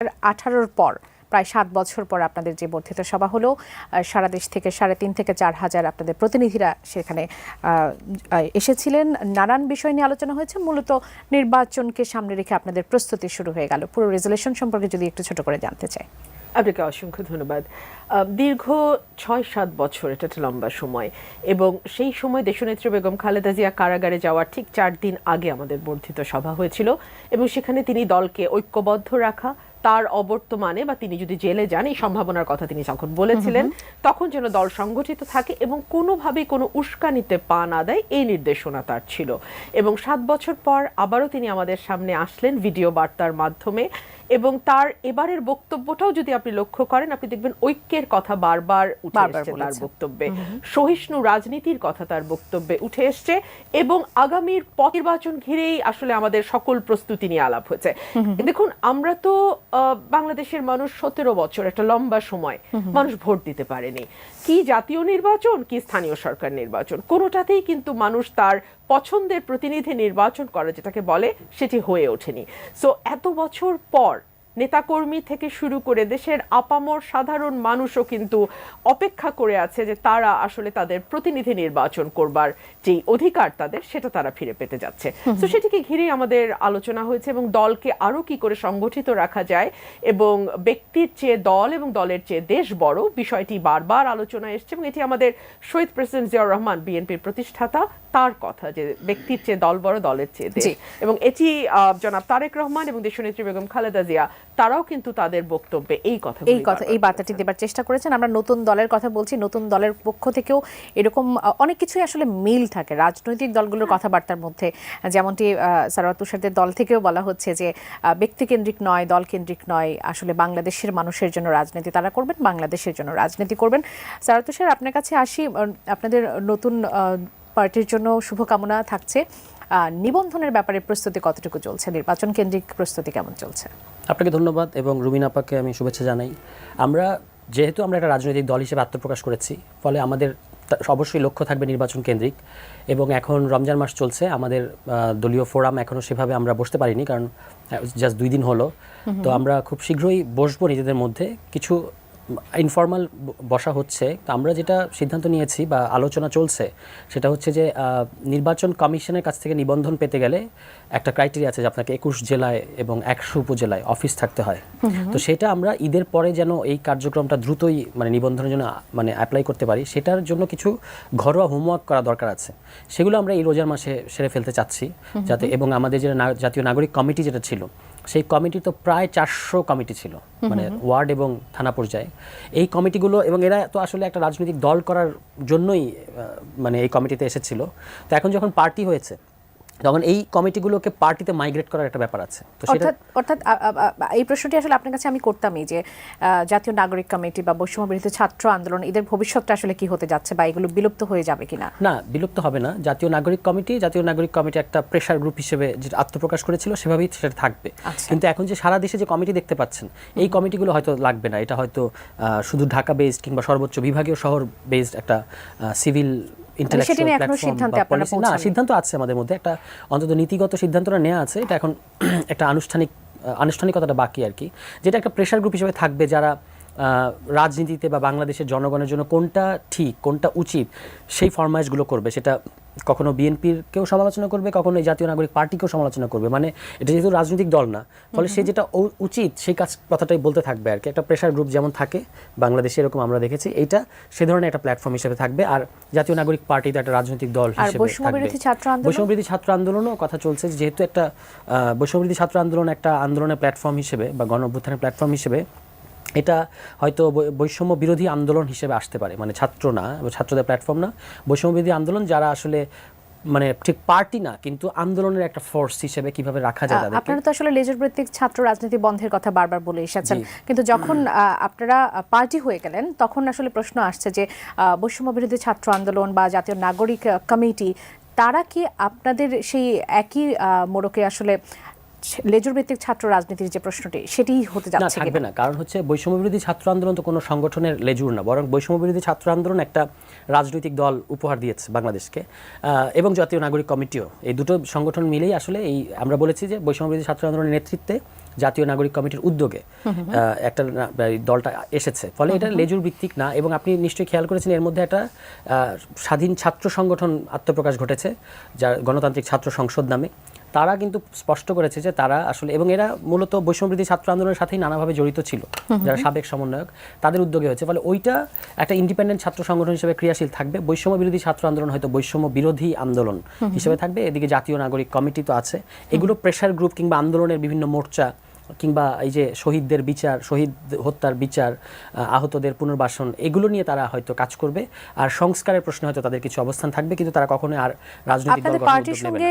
2018 পর প্রায় 7 বছর পর আপনাদের যে বর্ধিত সভা হলো, সারা দেশ থেকে 3,500 থেকে 4,000 আপনাদের প্রতিনিধিরা সেখানে এসেছিলেন। নানান বিষয় নিয়ে আলোচনা হয়েছে, মূলত নির্বাচনকে সামনে রেখে আপনাদের প্রস্তুতি শুরু হয়ে গেল। পুরো রেজুলেশন সম্পর্কে যদি একটু ছোট করে জানতে চাই। আপনাকে অসংখ্য ধন্যবাদ। দীর্ঘ 6-7 বছর, এটা একটা লম্বা সময়, এবং সেই সময় দেশনেত্রী বেগম খালেদা জিয়া কারাগারে যাওয়ার ঠিক 4 দিন আগে আমাদের বর্ধিত সভা হয়েছিল, এবং সেখানে তিনি দলকে ঐক্যবদ্ধ রাখা, তার অবর্তমানে বা তিনি যদি জেলে যান এই সম্ভাবনার কথা তিনি যখন বলেছিলেন, তখন যেন দল সংগঠিত থাকে এবং কোনোভাবেই কোনো উস্কানিতে পা না দেয়, এই নির্দেশনা তার ছিল। এবং 7 বছর পর আবারও তিনি আমাদের সামনে আসলেন ভিডিও বার্তার মাধ্যমে, এবং তার এবারের বক্তব্যটাও যদি আপনি লক্ষ্য করেন, আপনি দেখবেন ঐক্যের কথা বারবার উঠে এসছে তার বক্তব্যে, সহিষ্ণু রাজনীতির কথা তার বক্তব্যে উঠে এসছে, এবং আগামীর পথ নির্বাচন ঘিরেই আসলে আমাদের সকল প্রস্তুতি নিয়ে আলাপ হয়েছে। দেখুন, আমরা তো বাংলাদেশের মানুষ 17 বছর, একটা লম্বা সময় মানুষ ভোট দিতে পারেনি। কি জাতীয় নির্বাচন, কি স্থানীয় সরকার নির্বাচন, কোনোটাতেই কিন্তু মানুষ তার পছন্দের প্রতিনিধি নির্বাচন করে যেটাকে বলে, সেটি হয়ে ওঠেনি। সো এত বছর পর নেতাকর্মী থেকে শুরু করে দেশের আপামর সাধারণ মানুষও কিন্তু অপেক্ষা করে আছে যে তারা আসলে তাদের প্রতিনিধি নির্বাচন করবার যেই অধিকার তাদের, সেটা তারা ফিরে পেতে যাচ্ছে। তো সেটিকে ঘিরেই আমাদের আলোচনা হয়েছে, এবং দলকে আরো কি করে সংগঠিত রাখা যায়, এবং ব্যক্তির চেয়ে দল এবং দলের চেয়ে দেশ বড়, বিষয়টি বারবার আলোচনা এসছে। এবং এটি আমাদের শহীদ প্রেসিডেন্ট জিয়াউর রহমান, বিএনপির প্রতিষ্ঠাতা, তার কথা যে ব্যক্তির চেয়ে দল বড়, দলের চেয়ে দেশ। এবং এটি জনাব তারেক রহমান এবং দেশনেত্রী বেগম খালেদা জিয়া তারাও কিন্তু তাদের বক্তব্যে এই বার্তাটি দেবার চেষ্টা করেছেন। আমরা নতুন দলের কথা বলছি, নতুন দলের পক্ষ থেকেও এরকম অনেক কিছুই আসলে মিল থাকে রাজনৈতিক দলগুলোর কথাবার্তার মধ্যে, যেমনটি সারওয়ার তুষারদের দল থেকেও বলা হচ্ছে যে ব্যক্তিকেন্দ্রিক নয়, দল কেন্দ্রিক নয়, আসলে বাংলাদেশের মানুষের জন্য রাজনীতি তারা করবেন, বাংলাদেশের জন্য রাজনীতি করবেন। সারওয়ার তুষার, আপনার কাছে আসি। আপনাদের নতুন পার্টির জন্য শুভকামনা থাকছে। নিবন্ধনের ব্যাপারে প্রস্তুতি কতটুকু চলছে? নির্বাচন কেন্দ্রিক প্রস্তুতি কেমন চলছে? আপনাকে ধন্যবাদ, এবং রুমিন আপাকে আমি শুভেচ্ছা জানাই। যেহেতু আমরা একটা রাজনৈতিক দল হিসেবে আত্মপ্রকাশ করেছি, ফলে আমাদের অবশ্যই লক্ষ্য থাকবে নির্বাচন কেন্দ্রিক। এবং এখন রমজান মাস চলছে, আমাদের দলীয় ফোরাম এখনও সেভাবে আমরা বসতে পারিনি, কারণ জাস্ট 2 দিন হলো। তো আমরা খুব শীঘ্রই বসবো নিজেদের মধ্যে, কিছু ইনফর্মাল বসা হচ্ছে। তো আমরা যেটা সিদ্ধান্ত নিয়েছি বা আলোচনা চলছে, সেটা হচ্ছে যে নির্বাচন কমিশনের কাছ থেকে নিবন্ধন পেতে গেলে একটা ক্রাইটেরিয়া আছে যে আপনাকে 21 জেলায় এবং 100 উপজেলায় অফিস থাকতে হয়। তো সেটা আমরা ঈদের পরে যেন এই কার্যক্রমটা দ্রুতই নিবন্ধনের জন্য অ্যাপ্লাই করতে পারি, সেটার জন্য কিছু ঘরোয়া হোমওয়ার্ক করা দরকার আছে। সেগুলো আমরা এই রোজার মাসে সেরে ফেলতে চাচ্ছি, যাতে, এবং আমাদের যে জাতীয় নাগরিক কমিটি যেটা ছিল, সেই কমিটি তো প্রায় 400 কমিটি ছিল, ওয়ার্ড এবং থানা পর্যায়ে এই কমিটিগুলো, এবং এরা তো আসলে একটা রাজনৈতিক দল করার জন্যই এই কমিটিতে এসেছিল। তো এখন যখন পার্টি হয়েছে, তখন এই কমিটিগুলোকে পার্টিতে মাইগ্রেট করার একটা ব্যাপার আছে। তো অর্থাৎ এই প্রশ্নটি আসলে আপনার কাছে আমি করতামই যে জাতীয় নাগরিক কমিটি বা বৈষম্য বিরোধী ছাত্র আন্দোলন, এদের ভবিষ্যৎটা আসলে কি হতে যাচ্ছে, বা এগুলো বিলুপ্ত হয়ে যাবে কিনা? না, বিলুপ্ত হবে না। জাতীয় নাগরিক কমিটি একটা প্রেশার গ্রুপ হিসেবে যে আত্মপ্রকাশ করেছিল, সেভাবেই সেটা থাকবে। কিন্তু এখন যে সারা দেশে যে কমিটি দেখতে পাচ্ছেন, এই কমিটিগুলো হয়তো লাগবে না। এটা হয়তো শুধু ঢাকা বেসড কিংবা সর্বোচ্চ বিভাগীয় শহর বেসড একটা সিভিল সিদ্ধান্ত আছে আমাদের মধ্যে, একটা অন্তত নীতিগত সিদ্ধান্তটা নেওয়া আছে। এটা এখন একটা আনুষ্ঠানিকতাটা বাকি আর কি, যেটা একটা প্রেশার গ্রুপ হিসেবে থাকবে, যারা রাজনীতিতে বা বাংলাদেশের জনগণের জন্য কোনটা ঠিক কোনটা উচিত সেই ফরমাইশগুলো করবে। সেটা কখনো বিএনপিরকেও সমালোচনা করবে, কখনো এই জাতীয় নাগরিক পার্টিকেও সমালোচনা করবে। এটা যেহেতু রাজনৈতিক দল না, ফলে সে যেটা উচিত সেই কথাটাই বলতে থাকবে আর কি। একটা প্রেশার গ্রুপ যেমন থাকে বাংলাদেশে, এরকম আমরা দেখেছি, এইটা সে ধরনের একটা প্ল্যাটফর্ম হিসেবে থাকবে। আর জাতীয় নাগরিক পার্টি তো একটা রাজনৈতিক দল হিসেবে বৈষম্য বিরোধী ছাত্র আন্দোলনও কথা চলছে, যেহেতু একটা বৈষম্য বিরোধী ছাত্র আন্দোলন একটা আন্দোলনের প্ল্যাটফর্ম হিসেবে বা গণ অভ্যুত্থানের প্ল্যাটফর্ম হিসেবে, এটা হয়তো বৈষম্য বিরোধী আন্দোলন হিসেবে আসতে পারে, ছাত্র না, ছাত্রদের প্ল্যাটফর্ম না, বৈষম্য বিরোধী আন্দোলন, যারা আসলে ঠিক পার্টি না, কিন্তু আন্দোলনের একটা ফোর্স হিসেবে কিভাবে রাখা যায় তাদেরকে। আপনারা তো আসলে লেজুর ভিত্তিক ছাত্র রাজনীতি বন্ধের কথা বারবার বলে এসেছেন, কিন্তু যখন আপনারা পার্টি হয়ে গেলেন, তখন আসলে প্রশ্ন আসছে যে বৈষম্য বিরোধী ছাত্র আন্দোলন বা জাতীয় নাগরিক কমিটি, তারা কি আপনাদের সেই একই মোড়কে আসলে লেজুর ভিত্তিক ছাত্র রাজনীতির যে প্রশ্নটি, সেটি হতে যাচ্ছে থাকবে না? কারণ হচ্ছে বৈষম্য বিরোধী ছাত্র আন্দোলন তো কোনো সংগঠনের লেজুর না, বরং বৈষম্য বিরোধী ছাত্র আন্দোলন একটা রাজনৈতিক দল উপহার দিয়েছে বাংলাদেশকে, এবং জাতীয় নাগরিক কমিটিও, এই দুটো সংগঠন মিলেই আসলে আমরা বলেছি যে বৈষম্য বিরোধী ছাত্র আন্দোলনের নেতৃত্বে জাতীয় নাগরিক কমিটির উদ্যোগে একটা দলটা এসেছে, ফলে এটা লেজুর ভিত্তিক না। এবং আপনি নিশ্চয়ই খেয়াল করেছেন এর মধ্যে একটা স্বাধীন ছাত্র সংগঠন আত্মপ্রকাশ ঘটেছে, যার গণতান্ত্রিক ছাত্র সংসদ নামে। তারা কিন্তু স্পষ্ট করেছে যে তারা আসলে, এবং এরা মূলত বৈষম্যবিরোধী ছাত্র আন্দোলনের সাথেই নানাভাবে জড়িত ছিল, যারা সাবেক সমন্বয়ক, তাদের উদ্যোগে হয়েছে। ফলে ওইটা একটা ইন্ডিপেন্ডেন্ট ছাত্র সংগঠন হিসেবে ক্রিয়াশীল থাকবে। বৈষম্য বিরোধী ছাত্র আন্দোলন হয়তো বৈষম্য বিরোধী আন্দোলন হিসেবে থাকবে। এদিকে জাতীয় নাগরিক কমিটি তো আছে, এগুলো প্রেশার গ্রুপ কিংবা আন্দোলনের বিভিন্ন মোর্চা কিংবা এই যে শহীদদের বিচার, শহীদ হত্যার বিচার, আহতদের পুনর্বাসন, এগুলো নিয়ে তারা হয়তো কাজ করবে। আর সংস্কারের প্রশ্নে হয়তো তাদের কিছু অবস্থান থাকবে, কিন্তু তারা কখনোই আর রাজনৈতিক দল গঠনের পার্টির সঙ্গে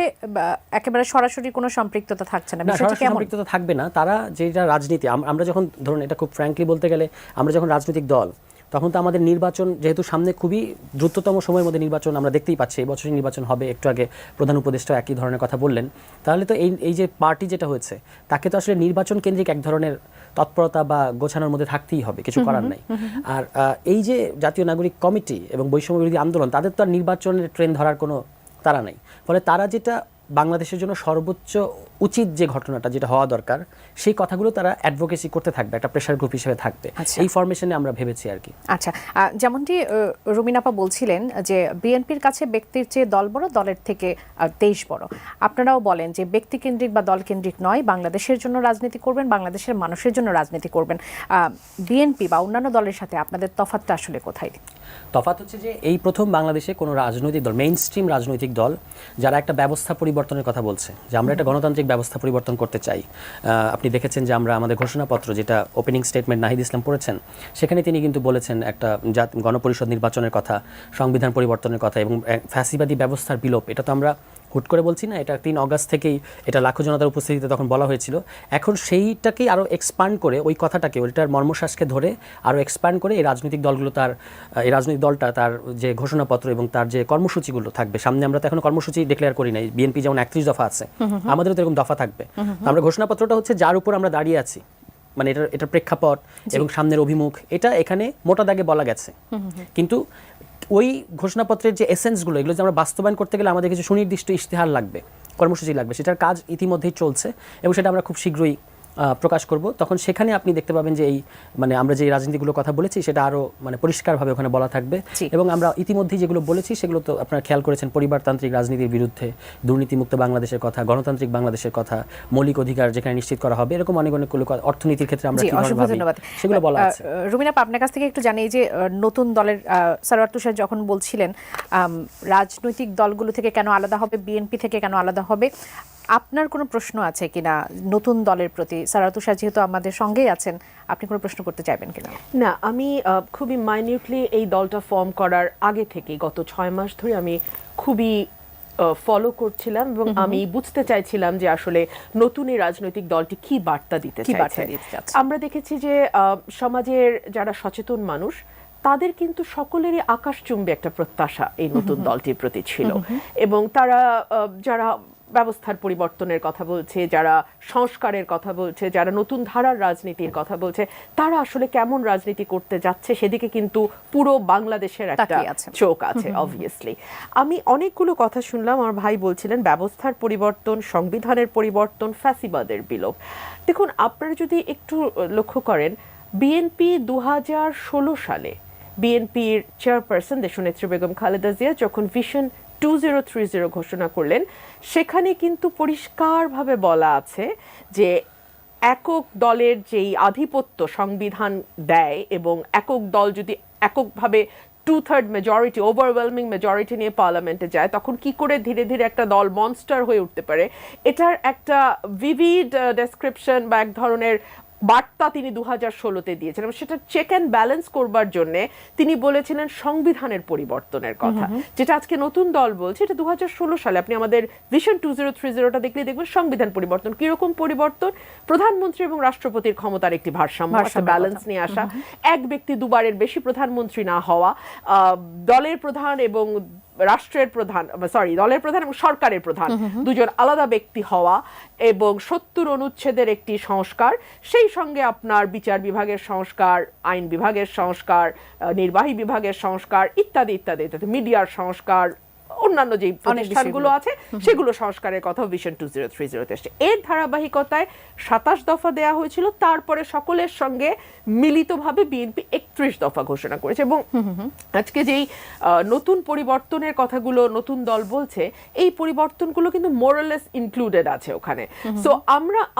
একেবারে সরাসরি কোনো সম্পৃক্ততা থাকছে না, বিষয়টি কেমন? সম্পৃক্ততা থাকবে না। তারা যেটা রাজনীতি, আমরা যখন ধরুন এটা খুব ফ্র্যাঙ্কলি বলতে গেলে, আমরা যখন রাজনৈতিক দল, তখন তো আমাদের নির্বাচন যেহেতু সামনে খুবই দ্রুততম সময়ের মধ্যে নির্বাচন আমরা দেখতেই পাচ্ছি, এই বছরই নির্বাচন হবে। একটু আগে প্রধান উপদেষ্টা একই ধরনের কথা বললেন। তাহলে তো এই যে পার্টি যেটা হয়েছে, তাকে তো আসলে নির্বাচন কেন্দ্রিক এক ধরনের তৎপরতা বা গোছানোর মধ্যে থাকতেই হবে, কিছু করার নাই। আর এই যে জাতীয় নাগরিক কমিটি এবং বৈষম্য বিরোধী আন্দোলন, তাদের তো আর নির্বাচনের ট্রেন ধরার কোনো তারা নেই। ফলে তারা যেটা বাংলাদেশের জন্য সর্বোচ্চ উচিত যে ঘটনাটা যেটা হওয়া দরকার, সেই কথাগুলো তারা অ্যাডভোকেসি করতে থাকবে, একটা প্রেশার গ্রুপ হিসেবে থাকবে। এই ফরমেশনে আমরা ভেবেছি আর কি। আচ্ছা, যেমনটি রুমিনা আপা বলছিলেন যে বিএনপির কাছে ব্যক্তির চেয়ে দল বড়, দলের থেকে দেশ বড়। আপনারাও বলেন যে ব্যক্তিকেন্দ্রিক বা দলকেন্দ্রিক নয়, বাংলাদেশের জন্য রাজনীতি করবেন, বাংলাদেশের মানুষের জন্য রাজনীতি করবেন। বিএনপি বা অন্যান্য দলের সাথে আপনাদের তফাৎটা আসলে কোথায়? তফাৎ হচ্ছে যে এই প্রথম বাংলাদেশে কোনো রাজনৈতিক দল, মেইন স্ট্রিম রাজনৈতিক দল, যারা একটা ব্যবস্থা পরিবর্তনের কথা বলছে, যে আমরা একটা গণতান্ত্রিক ব্যবস্থা পরিবর্তন করতে চাই। আপনি দেখেছেন যে আমরা আমাদের ঘোষণাপত্র, যেটা ওপেনিং স্টেটমেন্ট নাহিদ ইসলাম পড়েছেন, সেখানে তিনি কিন্তু বলেছেন একটা গণপরিষদ নির্বাচনের কথা, সংবিধান পরিবর্তনের কথা এবং ফ্যাসিবাদী ব্যবস্থার বিলোপ। এটা তো আমরা হুট করে বলছি না, এটা 3 অগাস্ট থেকেই এটা লাখো জনতার উপস্থিতিতে তখন বলা হয়েছিল। এখন সেইটাকেই আরও এক্সপান্ড করে, ওই কথাটাকে, ওইটার মর্মশ্বাসকে ধরে আরও এক্সপান্ড করে এই রাজনৈতিক দলগুলো এই রাজনৈতিক দলটা তার যে ঘোষণাপত্র এবং তার যে কর্মসূচিগুলো থাকবে সামনে, আমরা তো এখন কর্মসূচি ডিক্লেয়ার করি নাই। বিএনপি যেমন 31 দফা আছে, আমাদেরও তো এরকম দফা থাকবে। আমরা ঘোষণাপত্রটা হচ্ছে যার উপর আমরা দাঁড়িয়ে আছি, মানে এটা প্রেক্ষাপট এবং সামনের অভিমুখ, এটা এখানে মোটা দাগে বলা গেছে। কিন্তু ওই ঘোষণাপত্রের যে এসেন্সগুলো, এগুলো যে আমরা বাস্তবায়ন করতে গেলে আমাদের কিছু সুনির্দিষ্ট ইশতেহার লাগবে, কর্মসূচি লাগবে। সেটার কাজ ইতিমধ্যেই চলছে এবং সেটা আমরা খুব শীঘ্রই প্রকাশ করব। তখন সেখানে আপনি দেখতে পাবেন যে এই মানে আমরা যে রাজনীতিগুলো কথা বলেছি সেটা আরও মানে পরিষ্কারভাবে ওখানে বলা থাকবে। এবং আমরা ইতিমধ্যেই যেগুলো বলেছি সেগুলো তো আপনারা খেয়াল করেছেন, পরিবারতান্ত্রিক রাজনীতির বিরুদ্ধে, দুর্নীতিমুক্ত বাংলাদেশের কথা, গণতান্ত্রিক বাংলাদেশের কথা, মৌলিক অধিকার যেখানে নিশ্চিত করা হবে, এরকম অনেকগুলো অর্থনীতির ক্ষেত্রে আমরা সেগুলো বলা আছে। রুমিনা আপা, আপনার কাছ থেকে একটু জানি যে নতুন দলের সারওয়ার তুষার যখন বলছিলেন রাজনৈতিক দলগুলো থেকে কেন আলাদা হবে, বিএনপি থেকে কেন আলাদা হবে, আপনার কোনো প্রশ্ন আছে কিনা নতুন দলের প্রতি? সারওয়ার তুষার যেহেতু আমাদের সঙ্গেই আছেন, আপনি কোনো প্রশ্ন করতে চাইবেন কিনা? না, আমি খুবই মাইনিউটলি এই দলটা ফর্ম করার আগে থেকে গত 6 মাস ধরে আমি খুবই ফলো করছিলাম এবং আমি বুঝতে চাইছিলাম যে আসলে নতুন এই রাজনৈতিক দলটি কি বার্তা দিতে চাইছে। আমরা দেখেছি যে সমাজের যারা সচেতন মানুষ, তাদের কিন্তু সকলেরই আকাশচুম্বী একটা প্রত্যাশা এই নতুন দলটির প্রতি ছিল। এবং তারা যারা ব্যবস্থার পরিবর্তনের কথা বলছে, যারা সংস্কারের কথা বলছে, যারা নতুন ধারার রাজনীতির কথা বলছে, তারা আসলে কেমন রাজনীতি করতে যাচ্ছে সেদিকে কিন্তু পুরো বাংলাদেশের একটা চোখ আছে অবভিয়াসলি। আমি অনেকগুলো কথা শুনলাম, আমার ভাই বলছিলেন ব্যবস্থার পরিবর্তন, সংবিধানের পরিবর্তন, ফ্যাসিবাদের বিলোপ। দেখুন, আপনারা যদি একটু লক্ষ্য করেন, বিএনপি 2016 সালে বিএনপির চেয়ারপারসন দেশনেত্রী বেগম খালেদা জিয়া যখন ভিশন 2030 ঘোষণা করলেন, সেখানে কিন্তু পরিষ্কারভাবে বলা আছে যে একক দলের যেই আধিপত্য সংবিধান দেয় এবং একক দল যদি এককভাবে 2/3 মেজরিটি, ওভারওয়েলমিং মেজরিটি নিয়ে পার্লামেন্টে যায়, তখন কি করে ধীরে ধীরে একটা দল মনস্টার হয়ে উঠতে পারে, এটার একটা ভিভিড ডেসক্রিপশন বা এক ধরনের বার্তা তিনি 2016-তে দিয়েছেন। এবং সেটা চেক অ্যান্ড ব্যালেন্স করবার জন্যে তিনি বলেছিলেন সংবিধানের পরিবর্তনের কথা, যেটা আজকে নতুন দল বলছে। এটা 2016 সালে আপনি আমাদের ভিশন 2030টা দেখলে দেখবেন সংবিধান পরিবর্তন। কিরকম পরিবর্তন? প্রধানমন্ত্রী এবং রাষ্ট্রপতির ক্ষমতার একটি ভারসাম্য, একটা ব্যালেন্স নিয়ে আসা, এক ব্যক্তি দুবারের বেশি প্রধানমন্ত্রী না হওয়া, দলের প্রধান এবং রাষ্ট্রের প্রধান, দলের প্রধান এবং সরকারের প্রধান দুজন আলাদা ব্যক্তি হওয়া, এবং 70 অনুচ্ছেদের একটি সংস্কার, সেই সঙ্গে আপনার বিচার বিভাগের সংস্কার, আইন বিভাগের সংস্কার, নির্বাহী বিভাগের সংস্কার, ইত্যাদি ইত্যাদি ইত্যাদি, মিডিয়ার সংস্কার, অন্যান্য যে প্রতিষ্ঠানগুলো আছে সেগুলো সংস্কারের কথাও ভিশন 2030 এসছে। এর ধারাবাহিকতায় 27 দফা দেয়া হয়েছিল, তারপরে সকলের সঙ্গে মিলিতভাবে বিএনপি 31 দফা ঘোষণা করেছে। এবং আজকে যেই নতুন পরিবর্তনের কথাগুলো নতুন দল বলছে, এই পরিবর্তনগুলো কিন্তু মোরালেস ইনক্লুডেড আছে ওখানে। সো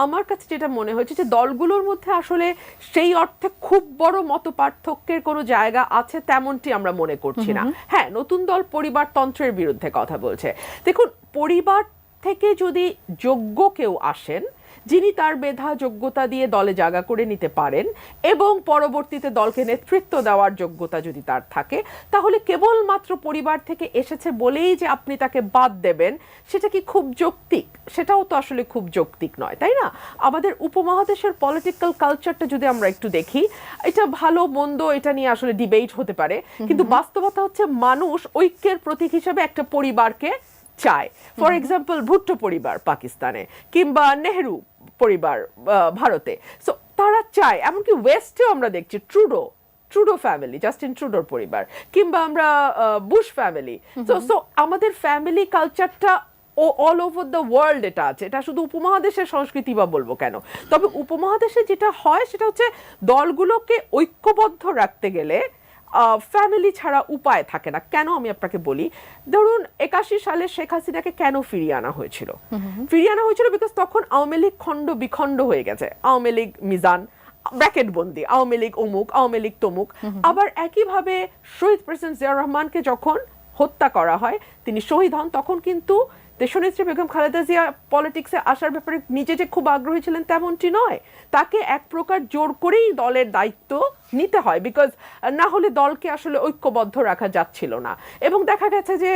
আমার কাছে যেটা মনে হয়েছে যে দলগুলোর মধ্যে আসলে সেই অর্থে খুব বড় মত পার্থক্যের কোনো জায়গা আছে তেমনটি আমরা মনে করছি না। হ্যাঁ, নতুন দল পরিবারতন্ত্রের বিরুদ্ধে কথা বলছে। দেখুন, পরিবার থেকে যদি যোগ্য কেউ আসেন, যিনি তার মেধা যোগ্যতা দিয়ে দলে জায়গা করে নিতে পারেন এবং পরবর্তীতে দলকে নেতৃত্ব দেওয়ার যোগ্যতা যদি তার থাকে, তাহলে কেবলমাত্র পরিবার থেকে এসেছে বলেই যে আপনি তাকে বাদ দেবেন, সেটা কি খুব যৌক্তিক? সেটাও তো আসলে খুব যৌক্তিক নয়, তাই না? আমাদের উপমহাদেশের পলিটিক্যাল কালচারটা যদি আমরা একটু দেখি, এটা ভালো মন্দ এটা নিয়ে আসলে ডিবেট হতে পারে, কিন্তু বাস্তবতা হচ্ছে মানুষ ঐক্যের প্রতীক হিসেবে একটা পরিবারকে চায়। ফর এক্সাম্পল, ভুট্টো পরিবার পাকিস্তানে, কিংবা নেহেরু পরিবার ভারতে, সো তারা চায়। এমনকি ওয়েস্টেও আমরা দেখছি ট্রুডো ফ্যামিলি, জাস্টিন ট্রুডোর পরিবার, কিংবা আমরা বুশ ফ্যামিলি। সো আমাদের ফ্যামিলি কালচারটা অল ওভার দ্য ওয়ার্ল্ড এটা আছে। এটা শুধু উপমহাদেশের সংস্কৃতি বা বলবো কেন, তবে উপমহাদেশে যেটা হয় সেটা হচ্ছে দলগুলোকে ঐক্যবদ্ধ রাখতে গেলে ফ্যামিলি ছাড়া উপায় থাকে না। কেন আমি আপনাকে বলি, ধরুন 81 সালে শেখ হাসিনাকে কেন ফিরিয়ে আনা হয়েছিল? বিকজ তখন আওয়ামী লীগ খণ্ড বিখণ্ড হয়ে গেছে। আওয়ামী লীগ মিজান, ব্র্যাকেট বন্দি, আওয়ামী লীগ অমুক, আওয়ামী লীগ তমুক। আবার একইভাবে শহীদ প্রেসিডেন্ট জিয়াউর রহমানকে যখন হত্যা করা হয়, তিনি শহীদ হন, তখন কিন্তু দেশনেত্রী বেগম খালেদা জিয়া পলিটিক্সে আসার ব্যাপারে নিজে যে খুব আগ্রহী ছিলেন তেমনটি নয়। তাকে এক প্রকার জোর করেই দলের দায়িত্ব নিতে হয়, বিকজ না হলে দলকে আসলে ঐক্যবদ্ধ রাখা যাচ্ছিল না। এবং দেখা গেছে যে